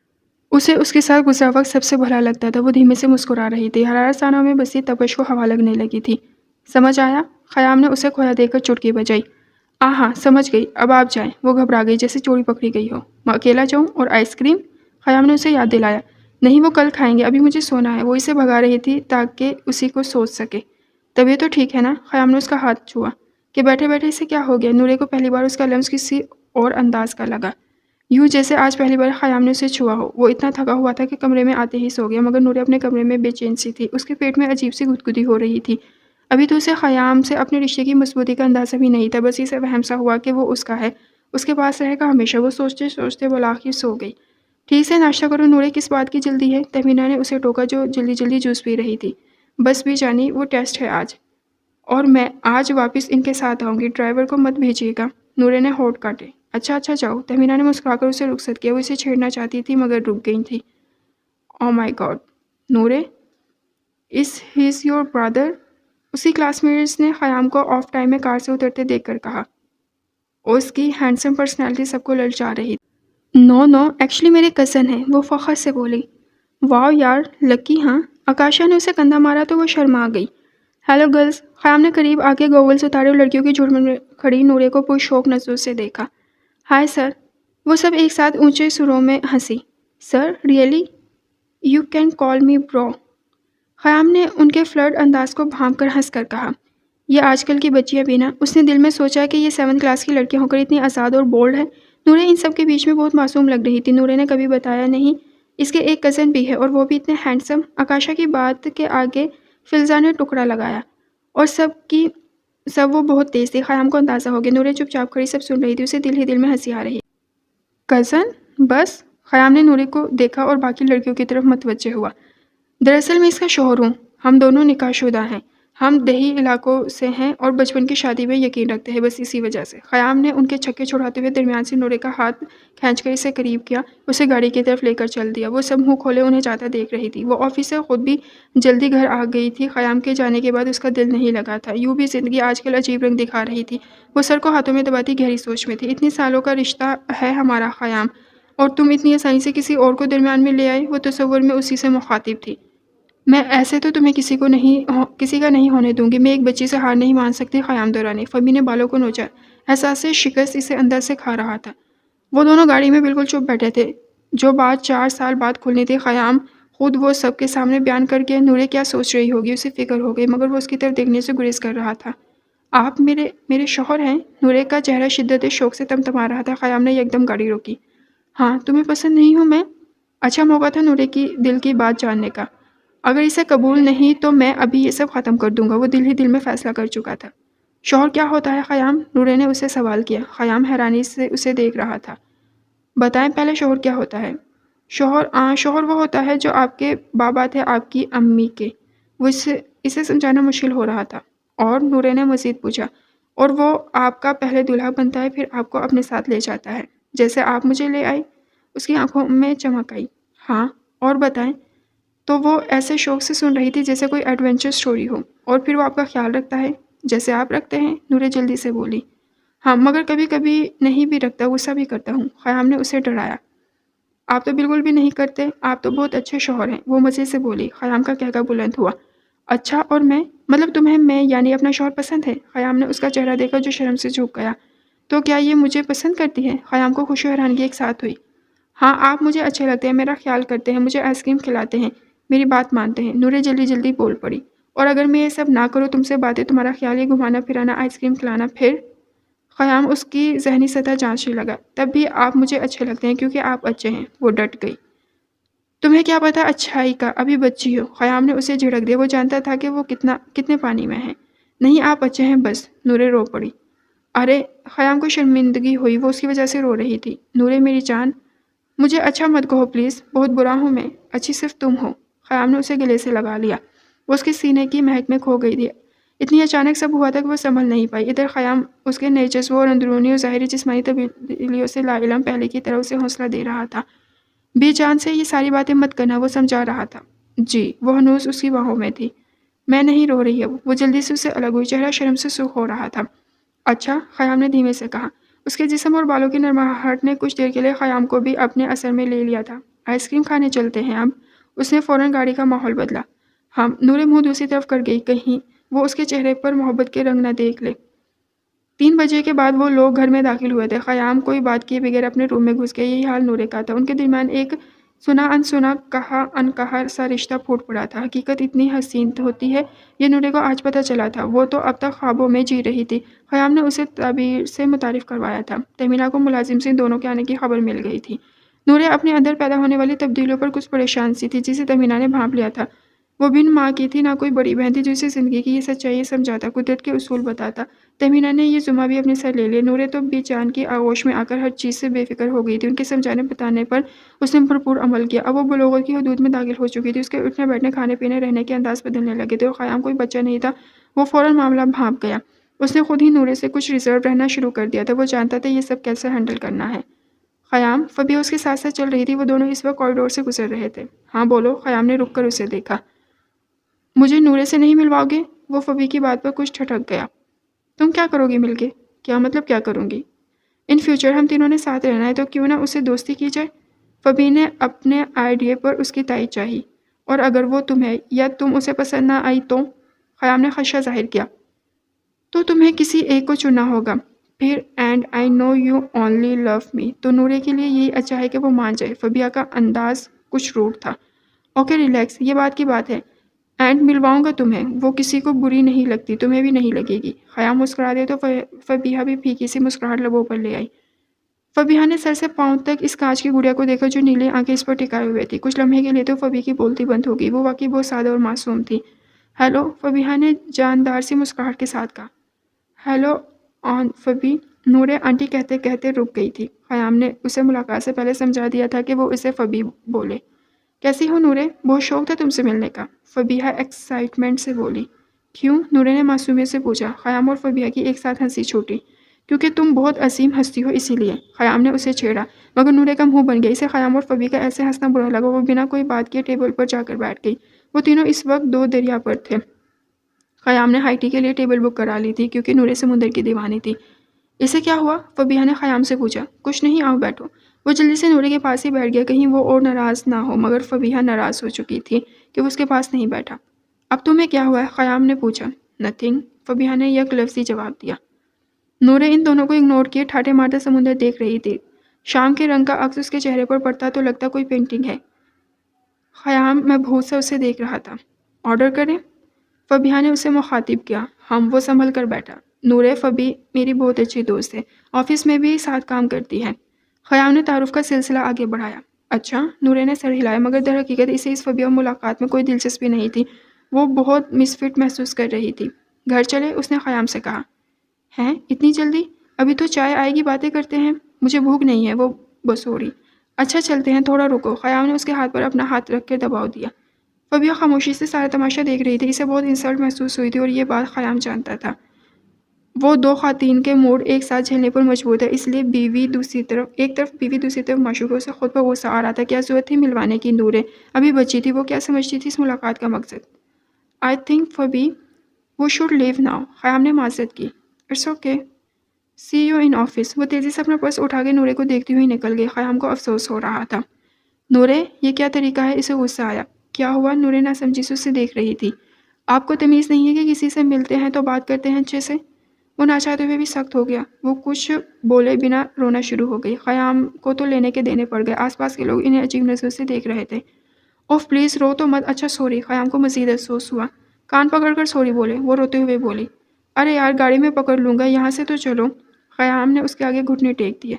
اسے اس کے ساتھ گزرا وقت سب سے بھلا لگتا تھا۔ وہ دھیمے سے مسکرا رہی تھی۔ حرارت سانوں میں بسی تپش کو ہوا لگنے لگی تھی۔ سمجھ آیا؟ خیام نے اسے کھویا دے کر چٹکی بجائی۔ ہاں سمجھ گئی، اب آپ جائیں۔ وہ گھبرا گئی جیسے چوری پکڑی گئی ہو۔ میں اکیلا جاؤں؟ اور آئس کریم؟ خیام نے اسے یاد دلایا۔ نہیں، وہ کل کھائیں گے، ابھی مجھے سونا ہے۔ وہ اسے بھگا رہی تھی تاکہ اسی کو سوچ سکے۔ طبیعت تو ٹھیک ہے نا؟ خیام نے اس کا ہاتھ چھوا کہ بیٹھے بیٹھے اسے کیا ہو گیا۔ نورے کو پہلی بار اس کا لمس کسی اور انداز کا لگا، یوں جیسے آج پہلی بار خیام نے اسے چھوا ہو۔ وہ اتنا تھکا ہوا تھا کہ کمرے میں آتے ہی سو گیا، مگر نورے اپنے کمرے میں بے چین سی تھی۔ اس کے پیٹ میں عجیب سی گدگدی ہو رہی تھی۔ ابھی تو اسے خیام سے اپنے رشتے کی مضبوطی کا اندازہ بھی نہیں تھا، بس اسے وہم سا ہوا کہ وہ اس کا ہے، اس کے پاس رہے گا ہمیشہ۔ وہ سوچتے سوچتے بالآخر سو گئی۔ ٹھیک سے ناشتہ کرو نورے، کس بات کی جلدی ہے؟ تہمینہ نے اسے ٹوکا جو جلدی جلدی جوس پی رہی تھی۔ بس بھی جانی، وہ ٹیسٹ ہے آج، اور میں آج واپس ان کے ساتھ آؤں گی، ڈرائیور کو مت بھیجیے گا۔ نورے نے ہونٹ کاٹے۔ اچھا جاؤ۔ تہمینہ نے مسکرا کر اسے رخصت کیا۔ وہ اسے چھیڑنا چاہتی تھی مگر رک گئی تھی۔ او مائی گاڈ، نورے، از ہیز یور برادر؟ اس کی کلاس میٹس نے خیام کو آف ٹائم میں کار سے اترتے دیکھ کر کہا۔ اس کی ہینڈسم پرسنالٹی سب کو للچا رہی تھی۔ نو ایکچولی میرے کزن ہیں، وہ فخر سے بولی۔ واو یار، لکی ہاں؟ آکاشا نے اسے کندھا مارا تو وہ شرما گئی۔ Hello girls. خیام نے قریب آ کے گوگلز اتارے اور لڑکیوں کی جھڑ میں کھڑی نورے کو پرشوق نظروں سے دیکھا۔ ہائے سر۔ وہ سب ایک ساتھ اونچے سروں میں ہنسی۔ سر، ریئلی؟ یو کین کال می برو۔ خیام نے ان کے فلرٹ انداز کو بھانپ کر ہنس کر کہا۔ یہ آج کل کی بچیاں بھی نا۔ اس نے دل میں سوچا کہ یہ 7 کلاس کی لڑکیاں ہو کر اتنی آزاد اور بولڈ ہے۔ نورے ان سب کے بیچ میں بہت معصوم لگ رہی تھی۔ نورے نے کبھی بتایا نہیں اس کے ایک کزن بھی ہے، اور وہ بھی اتنے ہینڈسم۔ آکاشا کی بات کے آگے فلزا نے ٹکڑا لگایا، اور سب وہ بہت تیز تھی۔ خیام کو اندازہ ہو گیا۔ نورے چپ چاپ کھڑی سب سن رہی تھی، اسے دل ہی دل میں ہنسی آ رہی۔ کزن؟ بس؟ خیام نے نورے کو دیکھا اور باقی لڑکیوں کی طرف متوجہ ہوا۔ دراصل میں اس کا شوہر ہوں، ہم دونوں نکاح شدہ ہیں، ہم دیہی علاقوں سے ہیں اور بچپن کی شادی میں یقین رکھتے ہیں، بس اسی وجہ سے۔ خیام نے ان کے چھکے چھڑاتے ہوئے درمیان سے نورے کا ہاتھ کھینچ کر اسے قریب کیا، اسے گاڑی کی طرف لے کر چل دیا۔ وہ سب منہ کھولے انہیں جاتا دیکھ رہی تھی۔ وہ آفس سے خود بھی جلدی گھر آ گئی تھی۔ خیام کے جانے کے بعد اس کا دل نہیں لگا تھا۔ یوں بھی زندگی آج کل عجیب رنگ دکھا رہی تھی۔ وہ سر کو ہاتھوں میں دباتی گہری سوچ میں تھی۔ اتنے سالوں کا رشتہ ہے ہمارا خیام، اور تم اتنی آسانی سے کسی اور کو درمیان میں لے آئے۔ وہ تصور میں اسی سے مخاطب تھی۔ میں ایسے تو تمہیں کسی کا نہیں ہونے دوں گی، میں ایک بچی سے ہار نہیں مان سکتی۔ خیام دہرانے۔ فہمی نے بالوں کو نوچا۔ احساس شکست اسے اندر سے کھا رہا تھا۔ وہ دونوں گاڑی میں بالکل چپ بیٹھے تھے۔ جو بات 4 سال بعد کھلنی تھی، خیام خود وہ سب کے سامنے بیان کر کے نورے کیا سوچ رہی ہوگی اسے فکر ہو گئی، مگر وہ اس کی طرف دیکھنے سے گریز کر رہا تھا۔ آپ میرے شوہر ہیں؟ نورے کا چہرہ شدت شوق سے تمتما رہا تھا۔ خیام نے یکدم گاڑی روکی۔ ہاں، تمہیں پسند نہیں ہوں میں؟ اچھا موقع تھا نورے کی دل کی بات جاننے کا۔ اگر اسے قبول نہیں تو میں ابھی یہ سب ختم کر دوں گا۔ وہ دل ہی دل میں فیصلہ کر چکا تھا۔ شوہر کیا ہوتا ہے خیام؟ نورے نے اسے سوال کیا۔ خیام حیرانی سے اسے دیکھ رہا تھا۔ بتائیں پہلے، شوہر کیا ہوتا ہے؟ شوہر وہ ہوتا ہے جو آپ کے بابا تھے آپ کی امی کے۔ وہ اسے سمجھانا مشکل ہو رہا تھا۔ اور نورے نے مزید پوچھا، اور وہ آپ کا پہلے دلہا بنتا ہے، پھر آپ کو اپنے ساتھ لے جاتا ہے، جیسے آپ مجھے لے آئی؟ اس کی آنکھوں میں چمک آئی۔ ہاں، اور بتائیں؟ تو وہ ایسے شوق سے سن رہی تھی جیسے کوئی ایڈونچر سٹوری ہو۔ اور پھر وہ آپ کا خیال رکھتا ہے جیسے آپ رکھتے ہیں؟ نورے جلدی سے بولی۔ ہاں، مگر کبھی کبھی نہیں بھی رکھتا، غصہ بھی کرتا ہوں۔ خیام نے اسے ڈرایا۔ آپ تو بالکل بھی نہیں کرتے، آپ تو بہت اچھے شوہر ہیں، وہ مزے سے بولی۔ خیام کا کہکا بلند ہوا۔ اچھا، اور میں؟ مطلب تمہیں میں یعنی اپنا شوہر پسند ہے؟ خیام نے اس کا چہرہ دیکھا جو شرم سے جھک گیا۔ تو کیا یہ مجھے پسند کرتی ہے؟ خیام کو خوشی و حیرانگی ایک ساتھ ہوئی۔ ہاں آپ مجھے اچھے لگتے ہیں، میرا خیال کرتے ہیں، مجھے آئس کریم کھلاتے ہیں، میری بات مانتے ہیں۔ نورے جلدی جلدی بول پڑی۔ اور اگر میں یہ سب نہ کروں، تم سے باتیں، تمہارا خیال، یہ گھمانا پھرانا، آئس کریم کھلانا، پھر؟ خیام اس کی ذہنی سطح جانچنے لگا۔ تب بھی آپ مجھے اچھے لگتے ہیں کیونکہ آپ اچھے ہیں، وہ ڈٹ گئی۔ تمہیں کیا پتا اچھائی کا، ابھی بچی ہو۔ خیام نے اسے جھڑک دیا، وہ جانتا تھا کہ وہ کتنے پانی میں ہے۔ نہیں آپ اچھے ہیں بس، نورے رو پڑی۔ ارے خیام کو شرمندگی ہوئی، وہ اس کی وجہ سے رو رہی تھی۔ نورے میری جان، مجھے اچھا مت کہو پلیز، بہت برا ہوں میں، اچھی صرف تم ہو۔ خیام نے اسے گلے سے لگا لیا، وہ اس کے سینے کی مہک میں کھو گئی تھی۔ اتنی اچانک سب ہوا تھا کہ وہ سنبھل نہیں پائی۔ ادھر خیام اس کے نئے جذبوں اور اندرونی اور ظاہری جسمانی تبدیلیوں سے لا علم پہلے کی طرح اسے حوصلہ دے رہا تھا۔ بے جان سے یہ ساری باتیں مت کرنا، وہ سمجھا رہا تھا۔ جی، وہ ہنوز اس کی باہوں میں تھی۔ میں نہیں رو رہی اب۔ وہ جلدی سے اسے الگ ہوئی، چہرہ شرم سے سرخ ہو رہا تھا۔ اچھا، خیام نے دھیمے سے کہا۔ اس کے جسم اور بالوں کی نرماہٹ نے کچھ دیر کے لیے خیام کو بھی اپنے اثر میں لے لیا تھا۔ آئس کریم کھانے چلتے ہیں اب؟ اس نے فوراً گاڑی کا ماحول بدلا۔ ہم نورے منہ دوسری طرف کر گئی، کہیں وہ اس کے چہرے پر محبت کے رنگ نہ دیکھ لے۔ 3 بجے کے بعد وہ لوگ گھر میں داخل ہوئے تھے۔ خیام کوئی بات کیے بغیر اپنے روم میں گھس گیا۔ یہی حال نورے کا تھا۔ ان کے درمیان ایک سنا انسنا، کہا انکہا سا رشتہ پھوٹ پڑا تھا۔ حقیقت اتنی حسین ہوتی ہے، یہ نورے کو آج پتہ چلا تھا۔ وہ تو اب تک خوابوں میں جی رہی تھی۔ خیام نے اسے تعبیر سے متعارف کروایا تھا۔ تہمینہ کو ملازم سے ان دونوں کے آنے کی خبر مل گئی تھی۔ نورے اپنے اندر پیدا ہونے والی تبدیلیوں پر کچھ پریشان سی تھی، جسے تہمینہ نے بھانپ لیا تھا۔ وہ بن ماں کی تھی، نہ کوئی بڑی بہن تھی جو اسے زندگی کی یہ سچائی سمجھاتا، قدرت کے اصول بتاتا۔ تہمینہ نے یہ ذمہ بھی اپنے سر لے لیا۔ نورے تو بے جان کی آغوش میں آ کر ہر چیز سے بے فکر ہو گئی تھی۔ ان کے سمجھانے بتانے پر اس نے بھرپور عمل کیا۔ اب وہ بلوغت کی حدود میں داخل ہو چکی تھی۔ اس کے اٹھنے بیٹھنے، کھانے پینے، رہنے کے انداز بدلنے لگے تھے، اور خیام کوئی بچہ نہیں تھا۔ وہ فوراً معاملہ بھانپ گیا۔ اس نے خود ہی نورے سے کچھ ریزرو رہنا شروع کر دیا تھا۔ وہ جانتا تھا یہ سب کیسے ہینڈل کرنا ہے۔ خیام، فبیہ اس کے ساتھ ساتھ چل رہی تھی۔ وہ دونوں اس وقت کوریڈور سے گزر رہے تھے۔ ہاں بولو، خیام نے رک کر اسے دیکھا۔ مجھے نورے سے نہیں ملواؤ گے؟ وہ فبی کی بات پر کچھ ٹھٹک گیا۔ تم کیا کرو گی مل کے؟ کیا مطلب کیا کروں گی؟ ان فیوچر ہم تینوں نے ساتھ رہنا ہے، تو کیوں نہ اسے دوستی کی جائے؟ فبی نے اپنے آئیڈیا پر اس کی تائید چاہی۔ اور اگر وہ تمہیں یا تم اسے پسند نہ آئی تو؟ خیام نے خدشہ ظاہر کیا۔ تو تمہیں کسی ایک کو چننا ہوگا۔ پھر and I know you only love me, تو نورے کے لیے یہی اچھا ہے کہ وہ مان جائے۔ فبیہ کا انداز کچھ روڈ تھا۔ اوکے ریلیکس، یہ بات کی بات ہے۔ اینڈ ملواؤں گا تمہیں، وہ کسی کو بری نہیں لگتی، تمہیں بھی نہیں لگے گی۔ خیام مسکرا دیا تو فبیہ بھی پھیکی سی مسکراہٹ لبوں پر لے آئی۔ فبیہ نے سر سے پاؤں تک اس کانچ کی گڑیا کو دیکھا جو نیلی آنکھیں اس پر ٹکائے ہوئے تھی۔ کچھ لمحے کے لیے تو فبی کی بولتی بند ہو گئی۔ وہ واقعی بہت سادہ اور معصوم تھی۔ ہیلو، فبیہ نے جاندار سی مسکراہٹ کے ساتھ کہا۔ ہیلو آن فبی، نورے آنٹی کہتے کہتے رک گئی تھی۔ خیام نے اسے ملاقات سے پہلے سمجھا دیا تھا کہ وہ اسے فبی بولے۔ کیسی ہو نورے؟ بہت شوق تھا تم سے ملنے کا، فبیہ ایکسائٹمنٹ سے بولی۔ کیوں؟ نورے نے معصومیت سے پوچھا۔ خیام اور فبیہ کی ایک ساتھ ہنسی چھوٹی۔ کیونکہ تم بہت عظیم ہستی ہو اسی لیے، خیام نے اسے چھیڑا، مگر نورے کا منہ بن گیا۔ اسے خیام اور فبیہ کا ایسے ہنسنا برا لگا۔ وہ بنا کوئی بات کیے ٹیبل پر جا کر بیٹھ گئی۔ وہ تینوں اس وقت دو دریا پر تھے۔ خیام نے ہائی ٹی کے لیے ٹیبل بک کرا لی تھی کیونکہ نورے سمندر کی دیوانی تھی۔ اسے کیا ہوا؟ فبیہ نے خیام سے پوچھا۔ کچھ نہیں، آؤ بیٹھو۔ وہ جلدی سے نورے کے پاس ہی بیٹھ گیا، کہیں وہ اور ناراض نہ ہو، مگر فبیہ ناراض ہو چکی تھی کہ وہ اس کے پاس نہیں بیٹھا۔ اب تمہیں کیا ہوا ہے؟ خیام نے پوچھا۔ نتھنگ، فبیہ نے یک لفظی جواب دیا۔ نورے ان دونوں کو اگنور کیے ٹھاٹھے مارتا سمندر دیکھ رہی تھی۔ شام کے رنگ کا عکس اس کے چہرے پر پڑتا تو لگتا کوئی پینٹنگ ہے۔ خیام مبہوت سا اسے دیکھ رہا تھا۔ آرڈر کریں؟ فبیہ نے اسے مخاطب کیا۔ وہ سنبھل کر بیٹھا۔ نورے، فبی میری بہت اچھی دوست ہے، آفس میں بھی ساتھ کام کرتی ہے۔ خیام نے تعارف کا سلسلہ آگے بڑھایا۔ اچھا، نورے نے سر ہلایا، مگر در حقیقت اسے اس فبیہ ملاقات میں کوئی دلچسپی نہیں تھی۔ وہ بہت مس فٹ محسوس کر رہی تھی۔ گھر چلے؟ اس نے خیام سے کہا۔ ہیں اتنی جلدی؟ ابھی تو چائے آئے گی، باتیں کرتے ہیں۔ مجھے بھوک نہیں ہے، وہ بسوڑی۔ اچھا چلتے ہیں، تھوڑا رکو۔ خیام نے اس کے ہاتھ پر اپنا ہاتھ رکھ کے دباؤ دیا۔ فبیہ خاموشی سے سارا تماشا دیکھ رہی تھی۔ اسے بہت انسلٹ محسوس ہوئی تھی اور یہ بات خیام جانتا تھا۔ وہ دو خواتین کے موڈ ایک ساتھ جھیلنے پر مجبور تھا، اس لیے ایک طرف بیوی دوسری طرف معشوق، اسے خود پر غصہ آ رہا تھا۔ کیا ضرورت تھی ملوانے کی؟ نورے ابھی بچی تھی، وہ کیا سمجھتی تھی اس ملاقات کا مقصد؟ I think Fabi we should leave now, Khayyam نے معذرت کی۔ It's okay, see you in office. وہ تیزی سے اپنا پرس اٹھا کے نورے کو دیکھتی ہوئی نکل گئی۔ خیام کو افسوس ہو رہا تھا۔ نورے، یہ کیا طریقہ ہے؟ اسے غصہ آیا۔ کیا ہوا؟ نورے ناسمجھی سے اسے دیکھ رہی تھی۔ آپ کو تمیز نہیں ہے کہ کسی سے ملتے ہیں تو بات کرتے ہیں اچھے سے؟ وہ نہ چاہتے ہوئے بھی سخت ہو گیا. وہ کچھ بولے بنا رونا شروع ہو گئی. خیام کو تو لینے کے دینے پڑ گئے. آس پاس کے لوگ انہیں عجیب نظر سے دیکھ رہے تھے. اوف پلیز رو تو مت. اچھا سوری. خیام کو مزید افسوس ہوا. کان پکڑ کر سوری بولے. وہ روتے ہوئے بولی ارے یار گاڑی میں پکڑ لوں گا, یہاں سے تو چلو. خیام نے اس کے آگے گھٹنے ٹیک دیے.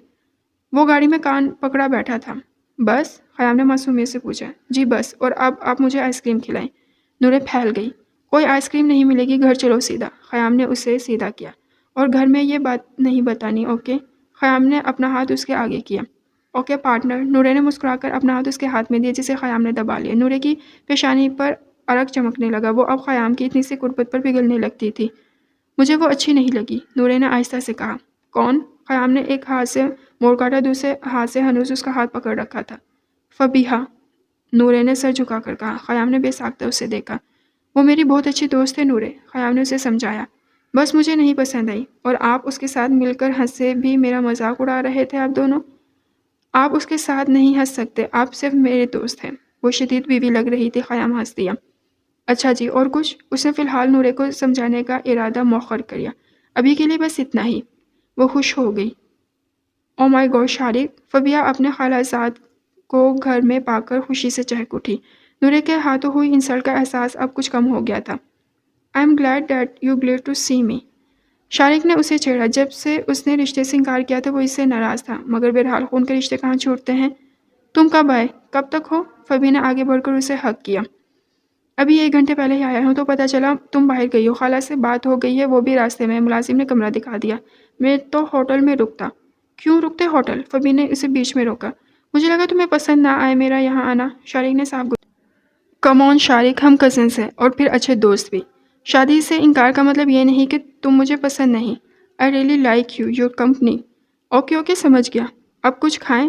وہ گاڑی میں کان پکڑا بیٹھا تھا. بس؟ خیام نے معصومیت سے پوچھا. جی بس, اور اب آپ مجھے آئس کریم کھلائیں. نورے پھیل گئی. کوئی آئس کریم نہیں ملے گی, گھر چلو سیدھا. خیام نے اسے سیدھا کیا. اور گھر میں یہ بات نہیں بتانی, اوکے؟ خیام نے اپنا ہاتھ اس کے آگے کیا. Okay partner. نورے نے مسکرا کر اپنا ہاتھ اس کے ہاتھ میں دیا جسے خیام نے دبا لیا. نورے کی پیشانی پر عرق چمکنے لگا. وہ اب خیام کی اتنی سی قربت پر پگھلنے لگتی تھی. مجھے وہ اچھی نہیں لگی, نورے نے آہستہ سے کہا. کون؟ خیام نے ایک ہاتھ سے موڑ کاٹا, دوسرے ہاتھ سے ہنوز اس کا ہاتھ پکڑ رکھا تھا. فبیہا, نورے نے سر جھکا کر کہا. خیام نے بے ساختہ اسے دیکھا. وہ میری بہت اچھی دوست ہے نورے, خیام نے اسے سمجھایا. بس مجھے نہیں پسند آئی. اور آپ اس کے ساتھ مل کر ہنسے بھی میرا مذاق اڑا رہے تھے آپ دونوں. آپ اس کے ساتھ نہیں ہنس سکتے, آپ صرف میرے دوست ہیں. وہ شدید بیوی لگ رہی تھی. خیام ہنس دیا. اچھا جی, اور کچھ؟ اس نے فی الحال نورے کو سمجھانے کا ارادہ مؤخر کیا. ابھی کے لیے بس اتنا ہی. وہ خوش ہو گئی. او مائی گاڈ شارق. فبیہا اپنے خالہ زاد کو گھر میں پا کر خوشی سے چہک اٹھی. نورے کے ہاتھوں ہوئی انسلٹ کا احساس اب کچھ کم ہو گیا تھا. I am glad that you glad to see me. Shariq نے اسے چھیڑا. جب سے اس نے رشتے سے انکار کیا تھا وہ اس سے ناراض تھا, مگر بہرحال خون کے رشتے کہاں چھوٹتے ہیں. تم کب آئے؟ کب تک ہو؟ فبی نے آگے بڑھ کر اسے حق کیا. ابھی 1 گھنٹے پہلے ہی آیا ہوں. تو پتہ چلا تم باہر گئی ہو. خالہ سے بات ہو گئی ہے, وہ بھی راستے میں. ملازم نے کمرہ دکھا دیا. میں تو ہوٹل میں رکتا. کیوں رکتے ہوٹل؟ فبی نے اسے بیچ میں روکا. مجھے لگا تمہیں پسند نہ آئے میرا یہاں آنا. شارق نے صاف کم آن شارق, ہم کزنس ہیں اور پھر اچھے دوست بھی. شادی سے انکار کا مطلب یہ نہیں کہ تم مجھے پسند نہیں. I really like you, your company. Okay okay سمجھ گیا. اب کچھ کھائیں؟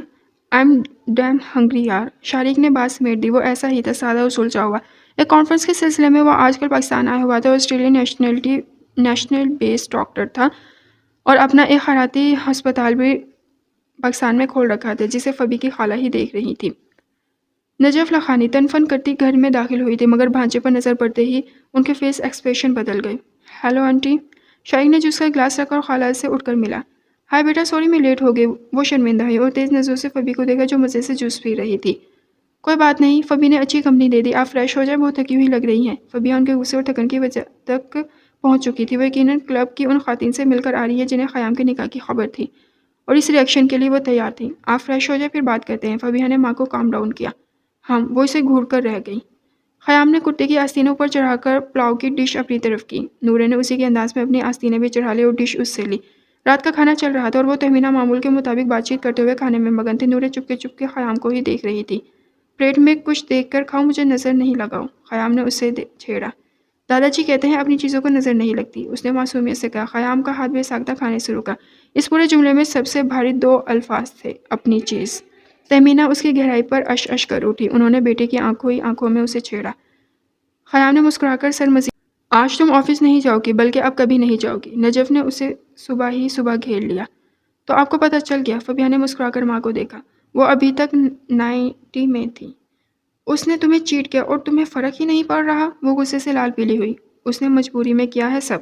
آئی ایم ڈیم ہنگری یار. شارق نے بات سمیٹ دی. وہ ایسا ہی تھا, سادہ اور سلجھا ہوا. ایک کانفرنس کے سلسلے میں وہ آج کل پاکستان آیا ہوا تھا. آسٹریلین نیشنل بیس ڈاکٹر تھا اور اپنا ایک خیراتی ہسپتال بھی پاکستان میں کھول رکھا تھا جسے فبی کی خالہ ہی دیکھ رہی تھی. نجف لخانی تن فن کرتی گھر میں داخل ہوئی تھی, مگر بھانچے پر نظر پڑتے ہی ان کے فیس ایکسپریشن بدل گئے. Hello aunty. شارق نے جوس کا گلاس رکھا اور خالہ سے اٹھ کر ملا. ہائے بیٹا, سوری میں لیٹ ہو گئی. وہ شرمندہ ہوئی اور تیز نظروں سے فبی کو دیکھا جو مزے سے جوس پی رہی تھی. کوئی بات نہیں, فبی نے اچھی کمپنی دے دی. آپ فریش ہو جائے, بہت تھکی ہوئی لگ رہی ہیں. فبیہ ان کے غصے اور تھکن کی وجہ تک پہنچ چکی تھی. وہ یقیناً کلب کی ان خواتین سے مل کر آ رہی ہے جنہیں خیام کے نکاح کی خبر تھی, اور اس ری ایکشن کے لیے وہ تیار تھی. آپ فریش ہو جائے پھر بات کرتے ہیں. فبیہ نے ماں کو کام ڈاؤن کیا. وہ اسے گھور کر رہ گئی. خیام نے کتے کی آستینوں پر چڑھا کر پلاؤ کی ڈش اپنی طرف کی. نورے نے اسی کے انداز میں اپنی آستینیں بھی چڑھا لی اور ڈش اس سے لی. رات کا کھانا چل رہا تھا اور وہ تہمینہ معمول کے مطابق بات چیت کرتے ہوئے کھانے میں مگن تھی. نورے چپ کے خیام کو ہی دیکھ رہی تھی. پلیٹ میں کچھ دیکھ کر کھاؤ, مجھے نظر نہیں لگاؤ. خیام نے اسے چھیڑا. دادا جی کہتے ہیں اپنی چیزوں کو نظر نہیں لگتی, اس نے معصومیت سے کہا. خیام کا ہاتھ بے ساختہ کھانے سے رکا. اس پورے جملے میں سب سے بھاری 2 الفاظ تھے, اپنی چیز. تہمینہ اس کی گہرائی پر اش اش کر اٹھی. انہوں نے بیٹے کی آنکھوں ہی آنکھوں میں اسے چھیڑا. خیام نے مسکرا کر سر مزید. آج تم آفس نہیں جاؤ گی, بلکہ اب کبھی نہیں جاؤ گی. نجف نے اسے صبح ہی گھیر لیا. تو آپ کو پتہ چل گیا. فبیہ نے مسکرا کر ماں کو دیکھا. وہ ابھی تک 90 میں تھی. اس نے تمہیں چیٹ کیا اور تمہیں فرق ہی نہیں پڑ رہا. وہ غصے سے لال پیلی ہوئی. اس نے مجبوری میں کیا ہے سب.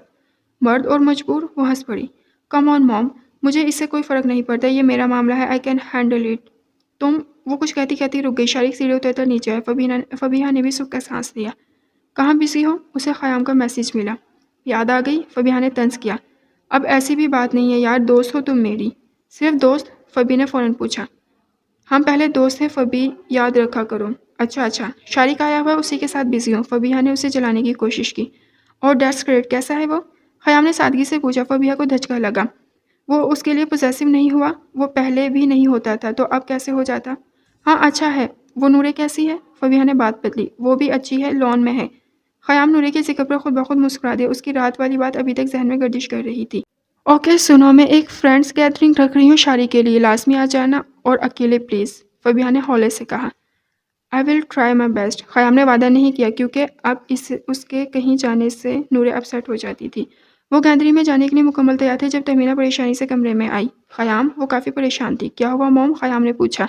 مرد اور مجبور. وہ ہنس پڑی. کم آن موم, مجھے اس سے کوئی فرق نہیں پڑتا. یہ میرا معاملہ ہے. I can handle it. وہ کچھ کہتی رک گئی. شارق سیڑھیوں اتر کر نیچے آئے. فبیہا نے بھی سکھ کا سانس لیا. کہاں بزی ہو؟ اسے خیام کا میسج ملا. یاد آ گئی. فبیہا نے طنز کیا. اب ایسی بھی بات نہیں ہے یار, دوست ہو تم میری. صرف دوست؟ فبی نے فوراً پوچھا. ہم پہلے دوست ہیں فبی, یاد رکھا کرو. اچھا. شارق آیا ہوا, اسی کے ساتھ بزی ہوں. فبیہا نے اسے جلانے کی کوشش کی. اور دیٹس گریٹ. کیسا ہے وہ؟ خیام نے سادگی سے پوچھا. فبیہا کو دھچکا لگا. وہ اس کے لیے پوزیسو نہیں ہوا. وہ پہلے بھی نہیں ہوتا تھا, تو اب کیسے ہو جاتا؟ ہاں اچھا ہے. وہ نورے کیسی ہے؟ فبیہا نے بات بدلی. وہ بھی اچھی ہے, لون میں ہے. خیام نورے کے ذکر پر خود بخود مسکرا دیا. اس کی رات والی بات ابھی تک ذہن میں گردش کر رہی تھی. اوکے سنو, میں ایک فرینڈس گیدرنگ رکھ رہی ہوں شارق کے لیے, لازمی آ جانا, اور اکیلے پلیز. فبیہا نے ہولے سے کہا. آئی ول ٹرائی مائی بیسٹ. خیام نے وعدہ نہیں کیا کیونکہ اب اس کے کہیں جانے سے نورے اپسیٹ ہو جاتی تھی. وہ گیدرنگ میں جانے کے لیے مکمل تیار تھے جب تہمینہ پریشانی سے کمرے میں آئی. خیام؟ وہ کافی پریشان تھی. کیا ہوا موم؟ خیام نے پوچھا.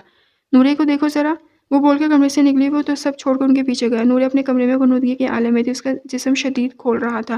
نورے کو دیکھو ذرا. وہ بول کے کمرے سے نکلی. وہ تو سب چھوڑ کر ان کے پیچھے گیا. نورے اپنے کمرے میں غنودگی کے عالم میں تھی. اس کا جسم شدید کھول رہا تھا.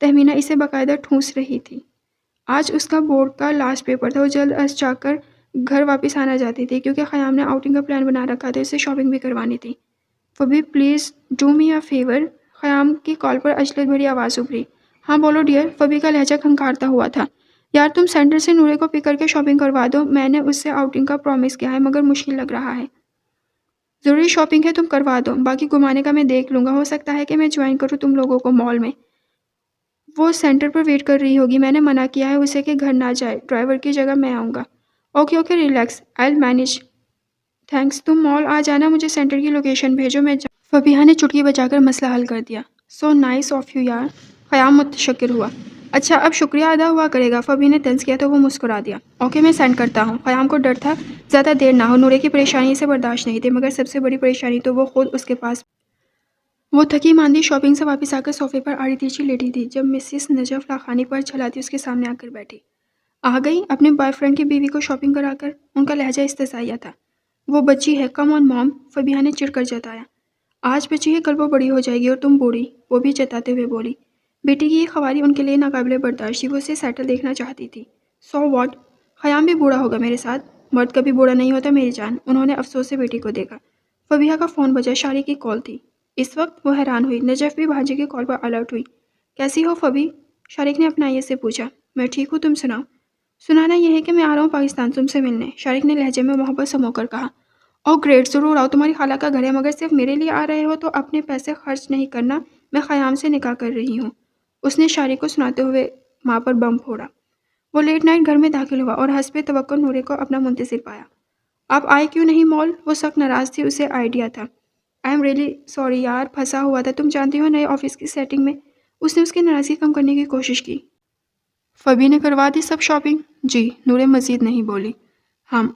تہمینہ اسے باقاعدہ ٹھونس رہی تھی۔ آج اس کا بورڈ کا لاسٹ پیپر تھا، وہ جلد از جا کر گھر واپس آنا چاہتی تھی کیونکہ خیام نے آؤٹنگ کا پلان بنا رکھا تھا، اسے شاپنگ بھی کروانی تھی۔ Fabi please do me a favour, Khayyam کی کال پر عجلت بھری آواز ابھری۔ ہاں بولو ڈیئر، فبی کا لہجہ کھنکھارتا ہوا تھا۔ یار تم سینٹر سے نورے کو پک کر کے شاپنگ کروا دو، میں نے اس سے آؤٹنگ کا پرومس کیا ہے مگر مشکل لگ رہا ہے۔ ضروری شاپنگ ہے، تم کروا دو، باقی گھمانے کا میں دیکھ لوں گا، ہو سکتا ہے کہ میں جوائن کروں تم لوگوں کو مال میں۔ وہ سینٹر پر ویٹ کر رہی ہوگی، میں نے منع کیا ہے اسے کہ گھر نہ جائے، ڈرائیور کی جگہ میں آؤں گا۔ اوکے ریلیکس، آئی ول مینیج، تھینکس، تم مال آ جانا، مجھے سینٹر کی لوکیشن بھیجو، میں فبیہا نے چٹکی بجا کر مسئلہ حل کر دیا۔ سو نائس آف یو یار، خیام متشکر ہوا۔ اچھا اب شکریہ ادا ہوا کرے گا، فبی نے طنز کیا تو وہ مسکرا دیا۔ اوکے میں سینڈ کرتا ہوں۔ خیام کو ڈر تھا زیادہ دیر نہ ہو، نورے کی پریشانی اسے برداشت نہیں تھی، مگر سب سے بڑی پریشانی تو وہ خود اس کے پاس۔ وہ تھکی ماندی شاپنگ سے واپس آ کر صوفے پر آڑی تیچی لیٹی تھی جب مسز نجف لاخانی پر چھلاتی اس کے سامنے آ کر بیٹھی۔ آ گئی اپنے بوائے فرینڈ کی بیوی کو شاپنگ کرا کر، ان کا لہجہ استحضائیہ تھا۔ وہ بچی ہے، کم آن موم، فبیہا نے چڑ کر جتایا۔ آج بچی ہے کل وہ بڑی ہو جائے گی اور تم بوڑھی، وہ بھی جتاتے ہوئے بولی۔ بیٹی کی یہ خواری ان کے لیے ناقابل برداشت تھی، وہ اسے سیٹل دیکھنا چاہتی تھی۔ سو واٹ، خیام بھی بوڑھا ہوگا میرے ساتھ، مرد کبھی بوڑھا نہیں ہوتا میری جان، انہوں نے افسوس سے بیٹی کو دیکھا۔ فبیہا کا فون بجا، شارق کی کال تھی۔ اس وقت وہ حیران ہوئی، نجف بھی بھانجے کی کال پر الرٹ ہوئی۔ کیسی ہو فبی؟ شارق نے اپنائیت سے پوچھا۔ میں ٹھیک ہوں، تم سناؤ؟ سنانا یہ ہے کہ میں آ رہا ہوں پاکستان تم سے ملنے، شارق نے لہجے میں محبت سمو کر کہا۔ او گریٹ، ضرور آؤ، تمہاری خالہ کا گھر ہے، مگر صرف میرے لیے آ رہے ہو تو اپنے پیسے خرچ نہیں کرنا، میں خیام سے نکاح کر رہی ہوں، اس نے شارق کو سناتے ہوئے ماں پر بم پھوڑا۔ وہ لیٹ نائٹ گھر میں داخل ہوا اور حسب توقع نورے کو اپنا منتظر پایا۔ آپ آئے کیوں نہیں مال؟ وہ سخت ناراض تھی، اسے آئیڈیا تھا۔ آئی ایم ریئلی سوری یار، پھنسا ہوا تھا، تم جانتی ہو نئے آفس کی سیٹنگ میں، اس نے اس کی ناراضگی کم کرنے کی کوشش کی۔ فبی نے کروا دی سب شاپنگ؟ جی، نورے مزید نہیں بولی۔ ہم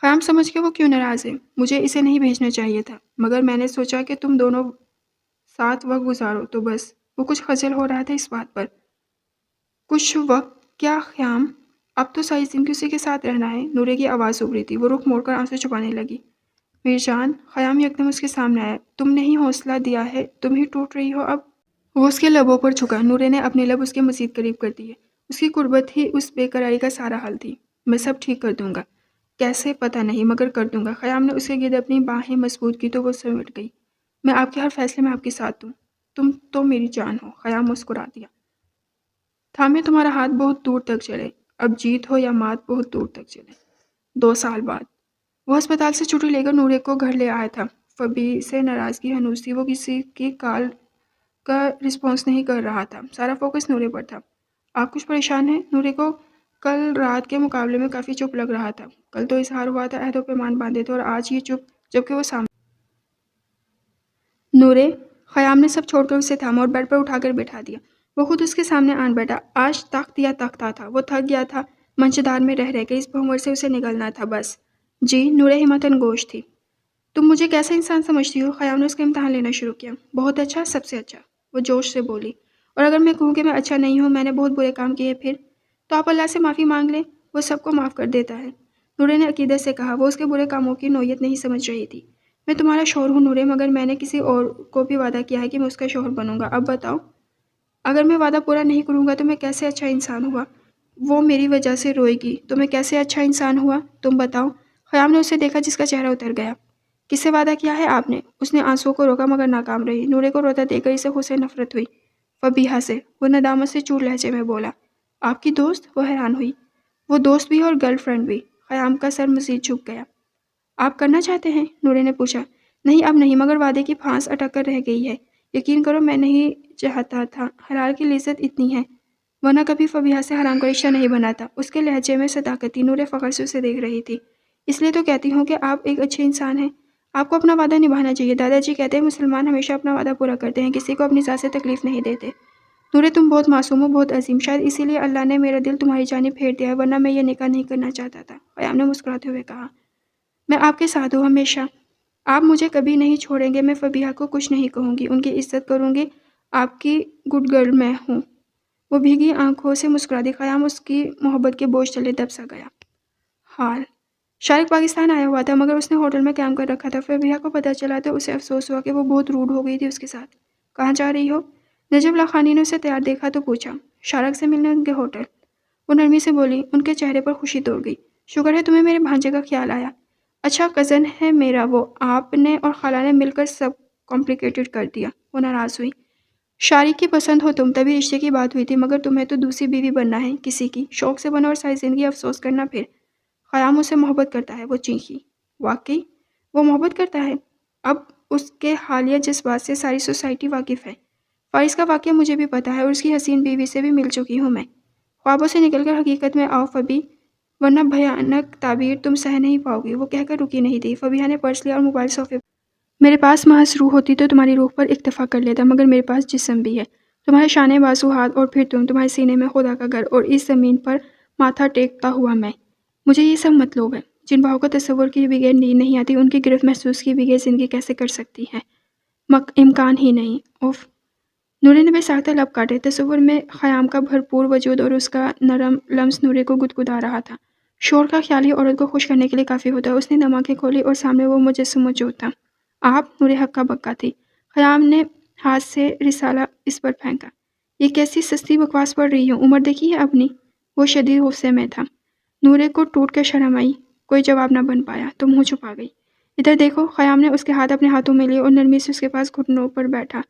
خیام سمجھ کے وہ کیوں ناراض ہے، مجھے اسے نہیں بھیجنا چاہیے تھا، مگر میں نے سوچا کہ تم دونوں ساتھ وقت گزارو تو بس۔ وہ کچھ خجل ہو رہا تھا اس بات پر۔ کچھ وقت کیا خیام، اب تو ساری زندگی اسی کے ساتھ رہنا ہے، نورے کی آواز ابھری تھی، وہ رخ موڑ کر آنسو چھپانے لگی۔ میری جان، خیام یکدم اس کے سامنے آیا، تم نے ہی حوصلہ دیا ہے، تم ہی ٹوٹ رہی ہو اب۔ وہ اس کے لبوں پر جھکا، نورے نے اپنے لب اس کے مزید قریب کر دیے، اس کی قربت ہی اس بے قراری کا سارا حل تھی۔ میں سب ٹھیک کر دوں گا، کیسے پتہ نہیں، مگر کر دوں گا۔ خیام نے اس کے گرد اپنی باہیں مضبوط کی تو وہ سمٹ گئی۔ میں آپ کے ہر فیصلے میں آپ کے ساتھ ہوں، تم تو میری جان ہو، خیام مسکرا دیا۔ تھامے تمہارا ہاتھ بہت دور تک چلے، اب جیت ہو یا مات بہت دور تک چلے۔ 2 سال بعد وہ ہسپتال سے چھٹی لے کر نورے کو گھر لے آیا تھا۔ فبی سے ناراضگی ہنوز تھی، وہ کسی کی کال کا رسپانس نہیں کر رہا تھا، سارا فوکس نورے پر تھا۔ آپ کچھ پریشان ہیں؟ نورے کو کل رات کے مقابلے میں کافی چپ لگ رہا تھا، کل تو اظہار ہوا تھا عہد و پیمان باندھے تھے اور آج یہ چپ، جبکہ وہ سامنے۔ نورے، خیام نے سب چھوڑ کر اسے تھاما اور بیڈ پر اٹھا کر بٹھا دیا۔ وہ خود اس کے سامنے آن بیٹھا۔ آج تخت یا تختہ تھا، وہ تھک گیا تھا منچدار میں رہ کے، اس بھنور سے اسے نکلنا تھا بس۔ جی، نورے ہمتن گوش تھی۔ تم مجھے کیسا انسان سمجھتی ہو؟ خیام نے اس کا امتحان لینا شروع کیا۔ بہت اچھا، سب سے اچھا، وہ جوش سے بولی۔ اور اگر میں کہوں کہ میں اچھا نہیں ہوں، میں نے بہت برے کام کیے پھر تو آپ اللہ سے معافی مانگ لیں، وہ سب کو معاف کر دیتا ہے، نورے نے عقیدت سے کہا۔ وہ اس کے برے کاموں کی نوعیت نہیں سمجھ رہی تھی۔ میں تمہارا شوہر ہوں نورے، مگر میں نے کسی اور کو بھی وعدہ کیا ہے کہ میں اس کا شوہر بنوں گا، اب بتاؤ اگر میں وعدہ پورا نہیں کروں گا تو میں کیسے اچھا انسان ہوا؟ وہ میری وجہ سے روئے گی تو میں کیسے اچھا انسان ہوا؟ تم بتاؤ۔ خیام نے اسے دیکھا جس کا چہرہ اتر گیا۔ کس سے وعدہ کیا ہے آپ نے؟ اس نے آنسوؤں کو روکا مگر ناکام رہی۔ نورے کو روتا دیکھ کر اسے خود سے نفرت ہوئی۔ فبیہا سے، وہ ندامت سے چور لہجے میں بولا۔ آپ کی دوست؟ وہ حیران ہوئی۔ وہ دوست بھی اور گرل فرینڈ بھی۔ خیام کا سر مزید جھک گیا۔ آپ کرنا چاہتے ہیں؟ نورے نے پوچھا۔ نہیں اب نہیں، مگر وعدے کی پھانس اٹک کر رہ گئی ہے، یقین کرو میں نہیں چاہتا تھا، حلال کی لذت اتنی ہے، ورنہ کبھی فبیہا سے حرام کا رشتہ نہیں بنا تھا۔ اس کے لہجے میں صداقت تھی، نورے فخر سے اسے دیکھ رہی تھی۔ اس لیے تو کہتی ہوں کہ آپ ایک اچھے انسان ہیں، آپ کو اپنا وعدہ نبھانا چاہیے، دادا جی کہتے ہیں مسلمان ہمیشہ اپنا وعدہ پورا کرتے ہیں، کسی کو اپنی ذات سے تکلیف نہیں دیتے۔ نورے تم بہت معصوم ہو، بہت عظیم، شاید اسی لیے اللہ نے میرا دل تمہاری جانب پھیر دیا ہے، ورنہ میں یہ نکاح نہیں کرنا چاہتا تھا، خیام نے مسکراتے ہوئے کہا۔ میں آپ کے ساتھ ہوں ہمیشہ، آپ مجھے کبھی نہیں چھوڑیں گے، میں فبیہا کو کچھ نہیں کہوں گی، ان کی عزت کروں گی، آپ کی گڈ گرل میں ہوں۔ وہ بھیگی آنکھوں سے مسکرا دی۔ خیام اس کی محبت کے بوجھ تلے دب سا گیا۔ حال شارق پاکستان آیا ہوا تھا مگر اس نے ہوٹل میں قیام کر رکھا تھا۔ فبیہا کو پتہ چلا تو اسے افسوس ہوا کہ وہ بہت روڈ ہو گئی تھی اس کے ساتھ۔ کہاں جا رہی ہو؟ نجیب اللہ خانی نے اسے تیار دیکھا تو پوچھا، شارق سے ملنے ان کے ہوٹل؟ وہ نرمی سے بولی، ان کے چہرے پر خوشی توڑ گئی، شکر ہے تمہیں میرے بھانجے کا خیال آیا۔ اچھا کزن ہے میرا وہ، آپ نے اور خالہ نے مل کر سب کمپلیکیٹڈ کر دیا۔ وہ ناراض ہوئی۔ شارق کی پسند ہو تم، تبھی رشتے کی بات ہوئی تھی، مگر تمہیں تو دوسری بیوی بننا ہے کسی کی، شوق سے بنو اور ساری زندگی افسوس کرنا پھر۔ خیام اسے محبت کرتا ہے، وہ چینخی۔ واقعی وہ محبت کرتا ہے؟ اب اس کے حالیہ جذبات سے ساری سوسائٹی واقف ہے۔ فارس کا واقعہ مجھے بھی پتا ہے اور اس کی حسین بیوی سے بھی مل چکی ہوں میں۔ خوابوں سے نکل کر حقیقت میں آؤ فبی، ورنہ بھیانک تعبیر تم سہ نہیں پاؤ گی۔ وہ کہہ کر رکی نہیں تھی۔ فبیہا نے پرس لیا اور موبائل صوفے پر۔ میرے پاس محض روح ہوتی تو تمہاری روح پر اکتفا کر لیتا، مگر میرے پاس جسم بھی ہے، تمہارے شانے بازو ہاتھ، اور پھر تمہارے سینے میں خدا کا گھر، اور اس زمین پر ماتھا ٹیکتا ہوا میں۔ مجھے یہ سب مطلوب ہے۔ جن بہو کو تصور کے بغیر نیند نہیں آتی، ان کی گرفت محسوس کے بغیر زندگی کیسے کر سکتی ہے؟ امکان ہی نہیں۔ اوف! نورے نے بے ساختہ لب کاٹے۔ تصور میں خیام کا بھرپور وجود اور اس کا نرم لمس نورے کو گدگدا رہا تھا۔ شور کا خیال ہی عورت کو خوش کرنے کے لیے کافی ہوتا ہے۔ اس نے دم آنکھیں کھولی اور سامنے وہ مجسم موجود تھا۔ آپ؟ نورے ہکا بکا تھی۔ خیام نے ہاتھ سے رسالہ اس پر پھینکا۔ یہ کیسی سستی بکواس پڑھ رہی ہوں، عمر دیکھی ہے اپنی؟ وہ شدید غصے میں تھا۔ نورے کو ٹوٹ کر شرم آئی، کوئی جواب نہ بن پایا تو منہ چھپا گئی۔ ادھر دیکھو۔ خیام نے اس کے ہاتھ اپنے ہاتھوں میں لیے اور نرمی سے اس کے پاس گھٹنوں پر بیٹھا۔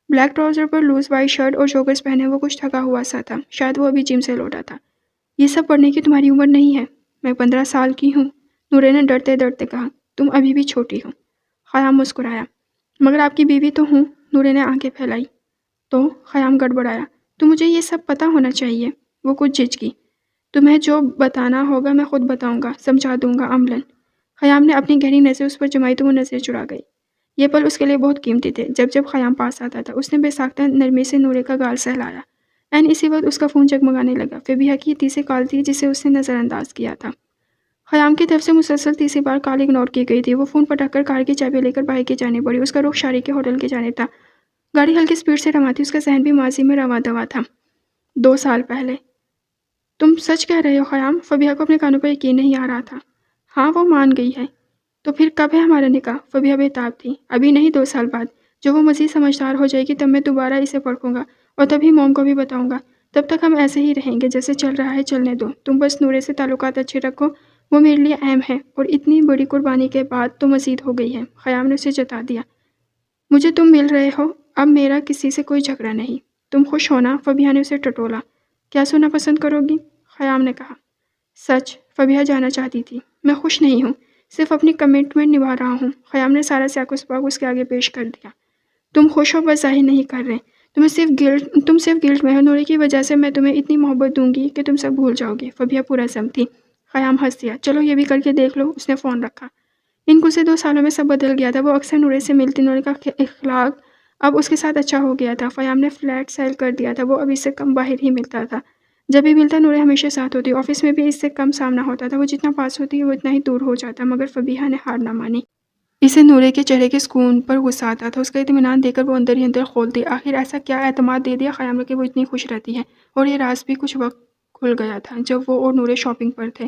بلیک ٹراؤزر پر لوز وائٹ شرٹ اور جوگرز پہنے وہ کچھ تھکا ہوا سا تھا، شاید وہ ابھی جم سے لوٹا تھا۔ یہ سب پڑھنے کی تمہاری عمر نہیں ہے۔ میں 15 سال کی ہوں، نورے نے ڈرتے ڈرتے کہا۔ تم ابھی بھی چھوٹی ہو۔ خیام مسکرایا۔ مگر آپ کی بیوی تو ہوں۔ نورے نے آنکھیں پھیلائی۔ تو؟ خیام گڑبڑایا۔ تو مجھے یہ سب پتہ ہونا چاہیے۔ وہ کچھ جھجکی۔ تمہیں جو بتانا ہوگا میں خود بتاؤں گا، سمجھا دوں گا عملاً۔ خیام نے اپنی گہری نظر اس پر جمائی تو وہ نظریں چڑا گئی۔ یہ پل اس کے لیے بہت قیمتی تھے۔ جب جب خیام پاس آتا تھا اس نے بے ساختہ نرمی سے نورے کا گال سہلایا۔ اسی وقت اس کا فون جگمگانے لگا۔ فبیہا کی تیسری کال تھی جسے اس نے نظر انداز کیا تھا۔ خیام کی طرف سے مسلسل تیسری بار کال اگنور کی گئی تھی۔ وہ فون پٹک کر کار کی چابی لے کر باہر کی جانب بڑھی۔ اس کا رخ شارق کے ہوٹل کی جانب تھا۔ گاڑی ہلکی سپیڈ سے رواں تھی، اس کا ذہن بھی ماضی میں رواں دواں تھا۔ 2 سال پہلے۔ تم سچ کہہ رہے ہو خیام؟ فبیہا کو اپنے کانوں پر یقین نہیں آ رہا تھا۔ ہاں وہ مان گئی ہے۔ تو پھر کب ہے ہمارا نکاح؟ فبیہا بے تاب تھی۔ ابھی نہیں، 2 سال بعد۔ جب وہ مزید سمجھدار ہو جائے گی تب میں دوبارہ اسے پرکھوں گا اور تبھی موم کو بھی بتاؤں گا۔ تب تک ہم ایسے ہی رہیں گے، جیسے چل رہا ہے چلنے دو۔ تم بس نورے سے تعلقات اچھے رکھو، وہ میرے لیے اہم ہے، اور اتنی بڑی قربانی کے بعد تو مزید ہو گئی ہے۔ خیام نے اسے جتا دیا۔ مجھے تم مل رہے ہو، اب میرا کسی سے کوئی جھگڑا نہیں۔ تم خوش ہونا؟ فبیہا نے اسے ٹٹولا۔ کیا سننا پسند کرو گی؟ خیام نے کہا۔ سچ؟ فبیہا جانا چاہتی تھی۔ میں خوش نہیں ہوں، صرف اپنی کمٹمنٹ نبھا رہا ہوں۔ خیام نے سارا سیاق و سباق اس کے آگے پیش کر دیا۔ تم خوش ہو بس ظاہر نہیں کر رہے، تم صرف گلٹ میں ہو۔ نورے کی وجہ سے میں تمہیں اتنی محبت دوں گی کہ تم سب بھول جاؤ گے۔ فبیہا پورا عزم تھی۔ خیام ہنس دیا۔ چلو یہ بھی کر کے دیکھ لو۔ اس نے فون رکھا۔ ان گزرے 2 سالوں میں سب بدل گیا تھا۔ وہ اکثر نورے سے ملتی، نورے کا اخلاق اب اس کے ساتھ اچھا ہو گیا تھا۔ خیام نے فلیٹ سیل کر دیا تھا، وہ اب اس سے کم باہر ہی ملتا تھا۔ جب بھی ملتا نورے ہمیشہ ساتھ ہوتی، آفس میں بھی اس سے کم سامنا ہوتا تھا۔ وہ جتنا پاس ہوتی وہ اتنا ہی دور ہو جاتا، مگر فبیہا نے ہار نہ مانی۔ اسے نورے کے چہرے کے سکون پر غصہ آتا تھا۔ اس کا اطمینان دیکھ کر وہ اندر ہی اندر کھولتی۔ آخر ایسا کیا اعتماد دے دیا خیام نے کہ وہ اتنی خوش رہتی ہے؟ اور یہ راز بھی کچھ وقت کھل گیا تھا جب وہ اور نورے شاپنگ پر تھے۔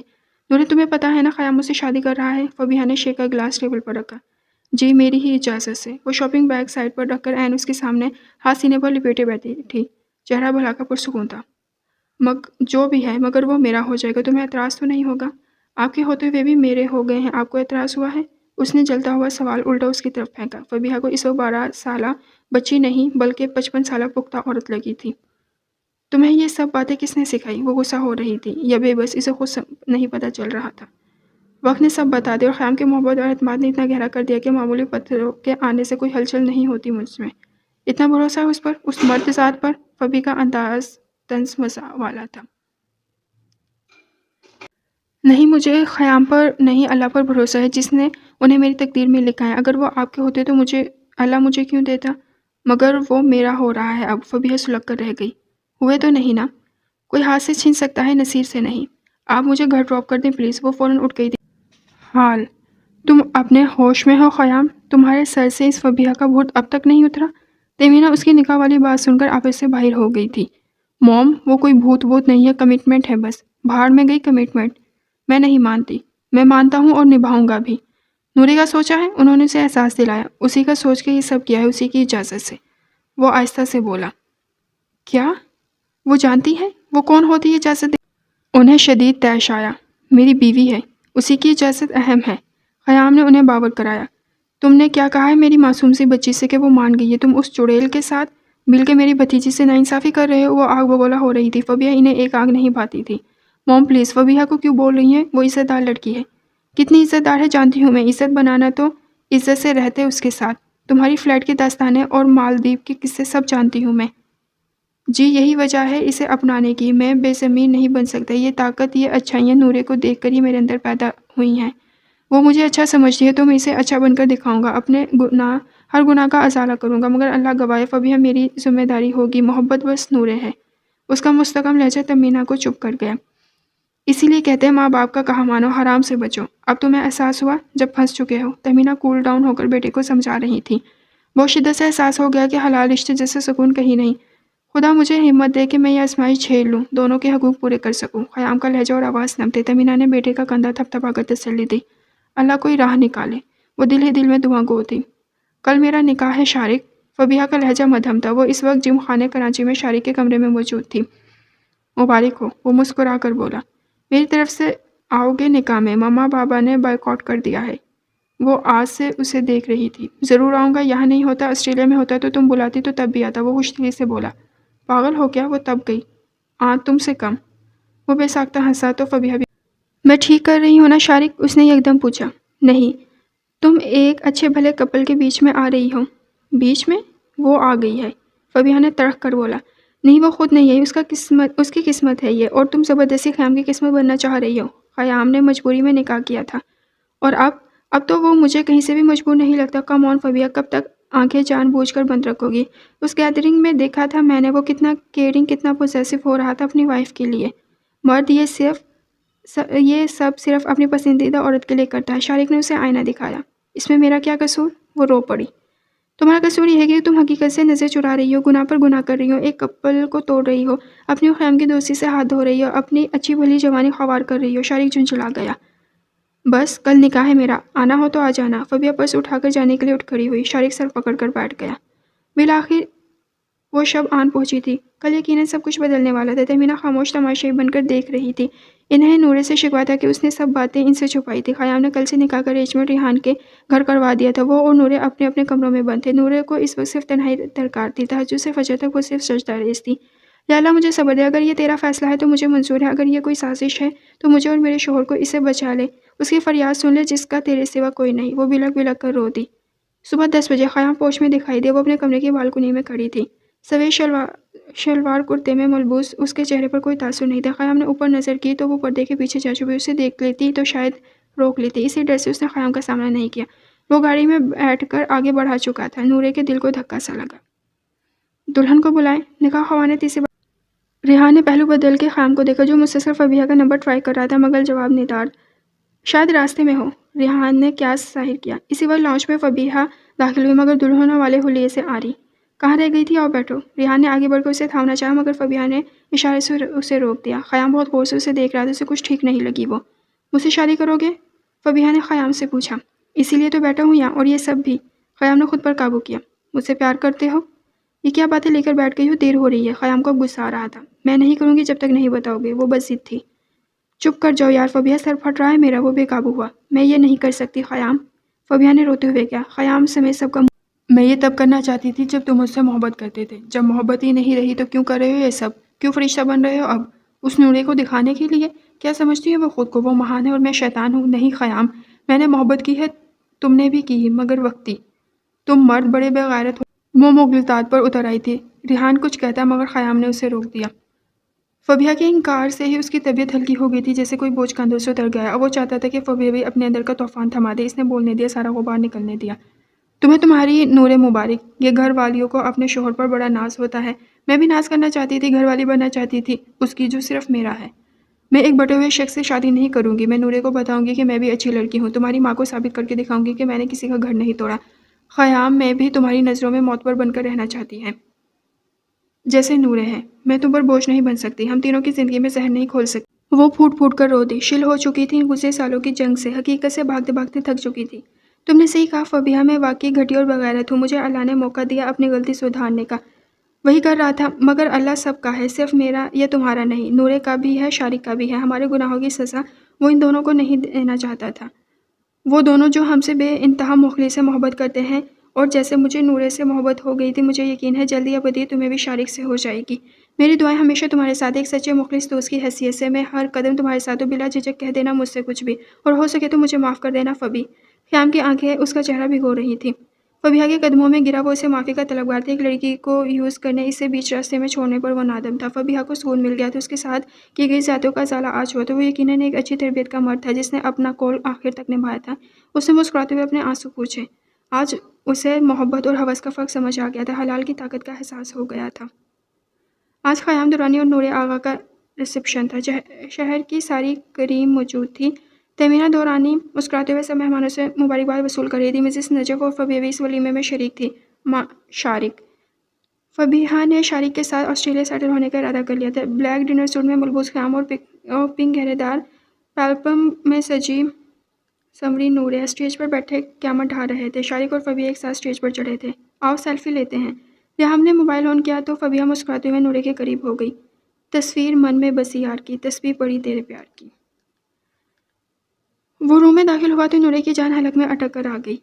نورے تمہیں پتا ہے نا خیام مجھ سے شادی کر رہا ہے؟ فبیہا نے شے کا گلاس ٹیبل پر رکھا۔ جی میری ہی اجازت سے۔ وہ شاپنگ بیگ سائڈ پر رکھ کر عین اس کے سامنے ہاتھ سینے پر لپیٹے بیٹھی تھی۔ چہرہ بھلا کر پرسکون تھا۔ جو بھی ہے، مگر وہ میرا ہو جائے گا، تمہیں اعتراض تو نہیں ہوگا؟ آپ کے ہوتے ہوئے بھی میرے ہو گئے ہیں، آپ کو اعتراض ہوا ہے؟ اس نے جلتا ہوا سوال الٹا اس کی طرف پھینکا۔ فبیہا کو اس وقت 12 سالہ بچی نہیں بلکہ 55 سالہ پختہ عورت لگی تھی۔ تمہیں یہ سب باتیں کس نے سکھائی؟ وہ غصہ ہو رہی تھی یا بے بس، اسے خود نہیں پتہ چل رہا تھا۔ وقت نے سب بتا دیا، اور خیام کی محبت اور اعتماد نے اتنا گہرا کر دیا کہ معمولی پتھروں کے آنے سے کوئی ہلچل نہیں ہوتی مجھ میں۔ اتنا بھروسہ اس پر، اس مرد ذات پر؟ فبی کا انداز طنز مزاح والا تھا۔ نہیں، مجھے خیام پر نہیں، اللہ پر بھروسہ ہے جس نے انہیں میری تقدیر میں لکھا ہے۔ اگر وہ آپ کے ہوتے تو اللہ مجھے کیوں دیتا؟ مگر وہ میرا ہو رہا ہے اب۔ فبیہا سلگ کر رہ گئی۔ ہوئے تو نہیں نا؟ کوئی ہاتھ سے چھین سکتا ہے، نصیر سے نہیں۔ آپ مجھے گھر ڈراپ کر دیں پلیز۔ وہ فوراً اٹھ گئی تھی۔ حال تم اپنے ہوش میں ہو خیام؟ تمہارے سر سے اس فبیہا کا بھوت اب تک نہیں اترا؟ تیمینہ اس کی نکاح والی بات سن کر آفس سے باہر ہو گئی تھی۔ موم، وہ کوئی بھوت نہیں ہے، کمٹمنٹ ہے بس۔ بھاڑ میں گئی کمٹمنٹ۔ میں نہیں مانتی۔ میں مانتا ہوں اور نبھاؤں گا بھی۔ نوری کا سوچا ہے؟ انہوں نے اسے احساس دلایا۔ اسی کا سوچ کے یہ سب کیا ہے، اسی کی اجازت سے۔ وہ آہستہ سے بولا۔ کیا وہ جانتی ہے؟ وہ کون ہوتی ہے اجازت دے؟ انہیں شدید طیش آیا۔ میری بیوی ہے، اسی کی اجازت اہم ہے۔ خیام نے انہیں باور کرایا۔ تم نے کیا کہا ہے میری معصوم سی بچی سے کہ وہ مان گئی ہے؟ تم اس چڑیل کے ساتھ مل کے میری بھتیجی سے ناانصافی کر رہے ہو؟ وہ آگ بگولا ہو رہی تھی۔ فبیہا انہیں ایک آگ نہیں بھاتی تھی۔ موم پلیز، فبیہا کو کیوں بول رہی ہیں؟ وہ عزت دار لڑکی ہے۔ کتنی عزت دار ہے جانتی ہوں میں۔ عزت بنانا تو عزت سے رہتے اس کے ساتھ۔ تمہاری فلیٹ کی داستانیں اور مالدیپ کے قصے سب جانتی ہوں میں۔ جی یہی وجہ ہے اسے اپنانے کی۔ میں بے زمین نہیں بن سکتا۔ یہ طاقت، یہ اچھائیاں نورے کو دیکھ کر ہی میرے اندر پیدا ہوئی ہیں۔ وہ مجھے اچھا سمجھتی ہے تو میں اسے اچھا بن کر دکھاؤں گا۔ اپنے ہر گناہ کا ازالہ کروں گا، مگر اللہ گواہ فبیہا میری ذمہ داری ہوگی۔ محبت بس نورے ہے۔ اس کا مستحکم لہجہ تمینہ کو چپ کر گیا۔ اسی لیے کہتے ہیں ماں باپ کا کہا مانو، حرام سے بچو۔ اب تمہیں احساس ہوا جب پھنس چکے ہو؟ تمینہ کول ڈاؤن ہو کر بیٹے کو سمجھا رہی تھی۔ بہت شدت سے احساس ہو گیا کہ حلال رشتے جیسے سکون کہیں نہیں۔ خدا مجھے ہمت دے کہ میں یہ آزمائش جھیل لوں، دونوں کے حقوق پورے کر سکوں۔ خیام کا لہجہ اور آواز نم تھے۔ تمینہ نے بیٹے کا کندھا تھپ تھپا کر تسلی دی۔ اللہ کوئی راہ نکالے۔ وہ دل ہی دل میں دعا گو تھی۔ کل میرا نکاح ہے شارق۔ فبیہا کا لہجہ مدھم تھا۔ وہ اس وقت جم خانے کراچی میں شارق کے کمرے میں موجود تھی۔ مبارک ہو، وہ مسکرا کر بولا۔ میری طرف سے آؤ گے نکاح میں؟ ماما بابا نے بائیکاٹ کر دیا ہے۔ وہ آج سے اسے دیکھ رہی تھی۔ ضرور آؤں گا، یہاں نہیں ہوتا، آسٹریلیا میں ہوتا تو تم بلاتی تو تب بھی آتا۔ وہ خوش دلی سے بولا۔ پاگل ہو کیا؟ وہ تب گئی۔ تم سے کم۔ وہ بے ساختہ ہنسا تو فبیہا بھی۔ میں ٹھیک کر رہی ہوں نا شارق؟ اس نے یک دم پوچھا۔ نہیں، تم ایک اچھے بھلے کپل کے بیچ میں آ رہی ہو۔ بیچ میں؟ وہ آ گئی ہے۔ فبیہا نے تڑک کر بولا۔ نہیں، وہ خود نہیں ہے، اس کی قسمت ہے یہ، اور تم زبردستی خیام کی قسمت بننا چاہ رہی ہو۔ خیام نے مجبوری میں نکاح کیا تھا، اور اب تو وہ مجھے کہیں سے بھی مجبور نہیں لگتا۔ کم آن فبیہا، کب تک آنکھیں جان بوجھ کر بند رکھو گی؟ اس گیدرنگ میں دیکھا تھا میں نے، وہ کتنا کیئرنگ، کتنا پوزیسو ہو رہا تھا اپنی وائف کے لیے۔ مرد یہ سب صرف اپنی پسندیدہ عورت کے لیے کرتا ہے۔ شارق نے اسے آئینہ دکھایا۔ اس میں میرا کیا قصور؟ وہ رو پڑی۔ تمہارا قصور یہ ہے کہ تم حقیقت سے نظر چرا رہی ہو، گناہ پر گناہ کر رہی ہو، ایک کپل کو توڑ رہی ہو، اپنی اور خیام کی دوستی سے ہاتھ دھو رہی ہو، اپنی اچھی بھلی جوانی خوار کر رہی ہو۔ شارق جھنجھلا گیا۔ بس کل نکاح ہے میرا، آنا ہو تو آ جانا۔ فبیہا پرس اٹھا کر جانے کے لیے اٹھ کھڑی ہوئی۔ شارق سر پکڑ کر بیٹھ گیا۔ بالآخر وہ شب آن پہنچی تھی۔ کل یقیناً سب کچھ بدلنے والا تھا۔ تمینہ خاموش تماشائی بن کر دیکھ رہی تھی۔ انہیں نورے سے شکوہ تھا کہ اس نے سب باتیں ان سے چھپائی تھی۔ خیام نے کل سے نکاح کا ارینجمنٹ ریحان کے گھر کروا دیا تھا۔ وہ اور نورے اپنے اپنے کمروں میں بند تھے۔ نورے کو اس وقت صرف تنہائی درکار تھی۔ تہجد سے فجر تک وہ صرف سجدہ ریز تھی۔ یا اللہ مجھے صبر دے، اگر یہ تیرا فیصلہ ہے تو مجھے منظور ہے، اگر یہ کوئی سازش ہے تو مجھے اور میرے شوہر کو اس سے بچا لے، اس کی فریاد سن لے جس کا تیرے سوا کوئی نہیں۔ وہ بلک بلک کر رو دی۔ صبح 10 بجے خیام پوش میں دکھائی دیا۔ وہ اپنے کمرے کی بالکنی میں کھڑی تھی۔ سفید شلوار کرتے میں ملبوس، اس کے چہرے پر کوئی تاثر نہیں تھا۔ خیام نے اوپر نظر کی تو وہ پردے کے پیچھے جا چھپی۔ اسے دیکھ لیتی تو شاید روک لیتی، اسی ڈر سے اس نے خیام کا سامنا نہیں کیا۔ وہ گاڑی میں بیٹھ کر آگے بڑھا چکا تھا۔ نورے کے دل کو دھکا سا لگا۔ دلہن کو بلائیں، نکاح خواہ نے تیسری بار۔ ریحان نے پہلو بدل کے خیام کو دیکھا، جو مسلسل فبیہا کا نمبر ٹرائی کر رہا تھا مگر جواب ندار۔ شاید راستے میں ہو، ریحان نے قیاس ظاہر کیا۔ اسی وقت لاؤنج میں فبیہا داخل ہوئی، مگر دلہنوں والے حلیے سے آ رہی۔ کہاں رہ گئی تھی؟ آؤ بیٹھو۔ ریحان نے آگے بڑھ کر اسے تھامنا چاہا مگر فبیہا نے اشارے سے اسے روک دیا۔ خیام بہت غور سے اسے دیکھ رہا تھا، اسے کچھ ٹھیک نہیں لگی۔ وہ مجھ سے شادی کرو گے؟ فبیہا نے خیام سے پوچھا۔ اسی لیے تو بیٹھا ہوں یہاں، اور یہ سب بھی۔ خیام نے خود پر قابو کیا۔ مجھ سے پیار کرتے ہو؟ یہ کیا باتیں لے کر بیٹھ گئی ہو؟ دیر ہو رہی ہے۔ خیام کو اب غصہ آ رہا تھا۔ میں نہیں کروں گی جب تک نہیں بتاؤ گے۔ وہ بس ضد تھی۔ چپ کر جاؤ یار فبیہا، سر پھٹ رہا ہے میرا۔ وہ بے قابو ہوا۔ میں یہ نہیں کر سکتی خیام، فبیہا نے روتے ہوئے کہا۔ خیام سمیت سب کا میں یہ تب کرنا چاہتی تھی جب تم مجھ سے محبت کرتے تھے۔ جب محبت ہی نہیں رہی تو کیوں کر رہے ہو یہ سب؟ کیوں فرشتہ بن رہے ہو اب اس نورے کو دکھانے کے لیے؟ کیا سمجھتی ہو وہ خود کو؟ وہ مہان ہے اور میں شیطان ہوں؟ نہیں خیام، میں نے محبت کی ہے، تم نے بھی کی، مگر وقتی۔ تم مرد بڑے بے غیرت ہو۔ وہ مغالطات پر اتر آئی تھی۔ ریحان کچھ کہتا مگر خیام نے اسے روک دیا۔ فبیہا کے انکار سے ہی اس کی طبیعت ہلکی ہو گئی تھی، جیسے کوئی بوجھ کندھوں سے اتر گیا۔ اب وہ چاہتا تھا کہ فبیہا بھی اپنے اندر کا طوفان تھما دے۔ اس نے بولنے دیا، سارا غبار نکلنے دیا۔ تمہیں تمہاری نورے مبارک۔ یہ گھر والیوں کو اپنے شوہر پر بڑا ناز ہوتا ہے۔ میں بھی ناز کرنا چاہتی تھی، گھر والی بننا چاہتی تھی اس کی، جو صرف میرا ہے۔ میں ایک بٹے ہوئے شخص سے شادی نہیں کروں گی۔ میں نورے کو بتاؤں گی کہ میں بھی اچھی لڑکی ہوں، تمہاری ماں کو ثابت کر کے دکھاؤں گی کہ میں نے کسی کا گھر نہیں توڑا۔ خیام میں بھی تمہاری نظروں میں معتبر بن کر رہنا چاہتی ہے جیسے نورے ہے۔ میں تم پر بوجھ نہیں بن سکتی، ہم تینوں کی زندگی میں زہر نہیں کھول سکتی۔ وہ پھوٹ پھوٹ کر رو دی۔ شل ہو چکی تھی گزرے سالوں کی جنگ سے، حقیقت سے بھاگتے بھاگتے تھک چکی تھی۔ تم نے صحیح کہا فبیہا، میں واقعی گھٹی اور بغیرت ہوں۔ مجھے اللہ نے موقع دیا اپنی غلطی سدھارنے کا، وہی کر رہا تھا، مگر اللہ سب کا ہے، صرف میرا یا تمہارا نہیں، نورے کا بھی ہے، شارق کا بھی ہے۔ ہمارے گناہوں کی سزا وہ ان دونوں کو نہیں دینا چاہتا تھا، وہ دونوں جو ہم سے بے انتہا مخلص سے محبت کرتے ہیں، اور جیسے مجھے نورے سے محبت ہو گئی تھی، مجھے یقین ہے جلدی ابدی تمہیں بھی شارق سے ہو جائے گی۔ میری دعائیں ہمیشہ تمہارے ساتھ، ایک سچے مخلص دوست کی حیثیت سے میں ہر قدم تمہارے ساتھ ہوں، بلا جھجک کہہ دینا مجھ سے کچھ بھی، اور ہو سکے تو مجھے معاف کر دینا فبی۔ خیام کی آنکھیں اس کا چہرہ بھگو رہی تھیں۔ فبیہا کے قدموں میں گرا، وہ اسے معافی کا طلبگار تھا، ایک لڑکی کو یوز کرنے، اسے بیچ راستے میں چھوڑنے پر وہ نادم تھا۔ فبیہا کو سکون مل گیا تھا، اس کے ساتھ کی گئی زیادتیوں کا ازالہ آج ہوا تھا، وہ یقیناً ایک اچھی تربیت کا مرد تھا جس نے اپنا قول آخر تک نبھایا تھا۔ اس نے مسکراتے ہوئے اپنے آنسو پوچھے۔ آج اسے محبت اور ہوس کا فرق سمجھ آ گیا تھا، حلال کی طاقت کا احساس ہو گیا تھا۔ آج خیام درانی اور نورے آغا کا ریسپشن تھا، شہر کی ساری کریم موجود تھی۔ تیمینہ دورانی مسکراتے ہوئے سب مہمانوں سے مبارکباد وصول کر رہی تھی، مسز نجف اور فبیہا بھی اس ولیمے میں شریک تھی۔ شارق فبیہا نے شارق کے ساتھ آسٹریلیا سیٹل ہونے کا ارادہ کر لیا تھا۔ بلیک ڈنر سوٹ میں ملبوس خیام اور پنک گہرے دار پالپم میں سجی سنوری نورے اسٹیج پر بیٹھے قیامت ڈھا رہے تھے۔ شارق اور فبیہا ایک ساتھ اسٹیج پر چڑھے تھے۔ آؤ سیلفی لیتے ہیں۔ ریحام نے موبائل آن کیا تو فبیہا مسکراتے ہوئے نورے کے قریب ہو گئی۔ تصویر من میں بسی یار کی، تسبیح پڑی تیرے پیار کی۔ وہ روم میں داخل ہوا تو نورے کی جان حلق میں اٹک کر آ گئی۔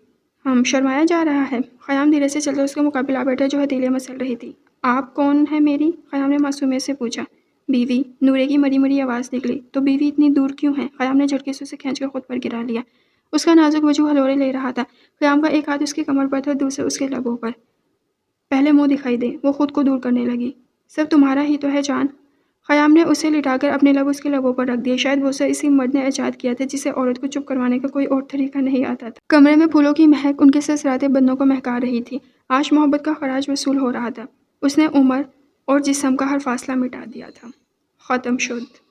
شرمایا جا رہا ہے۔ خیام دھیرے سے چلتے اس کے مقابل آ بیٹھا جو ہتھیلیاں مسل رہی تھی۔ آپ کون ہے میری؟ خیام نے معصومیت سے پوچھا۔ بیوی، نورے کی مری مری آواز نکلی۔ تو بیوی اتنی دور کیوں ہے؟ خیام نے جھٹکے سے اسے کھینچ کر خود پر گرا لیا۔ اس کا نازک وجود ہلوڑے لے رہا تھا۔ خیام کا ایک ہاتھ اس کی کمر پر تھا، دوسرا اس کے لبوں پر۔ پہلے منہ دکھائی دے، وہ خود کو دور کرنے لگی۔ سب تمہارا ہی تو ہے جان۔ خیام نے اسے لٹا کر اپنے لب اس کے لبوں پر رکھ دیے۔ شاید وہ اسے اسی مرد نے ایجاد کیا تھا جسے عورت کو چپ کروانے کا کوئی اور طریقہ نہیں آتا تھا۔ کمرے میں پھولوں کی مہک ان کے سرسراتے بدنوں کو مہکا رہی تھی۔ آج محبت کا خراج وصول ہو رہا تھا۔ اس نے عمر اور جسم کا ہر فاصلہ مٹا دیا تھا۔ ختم شد۔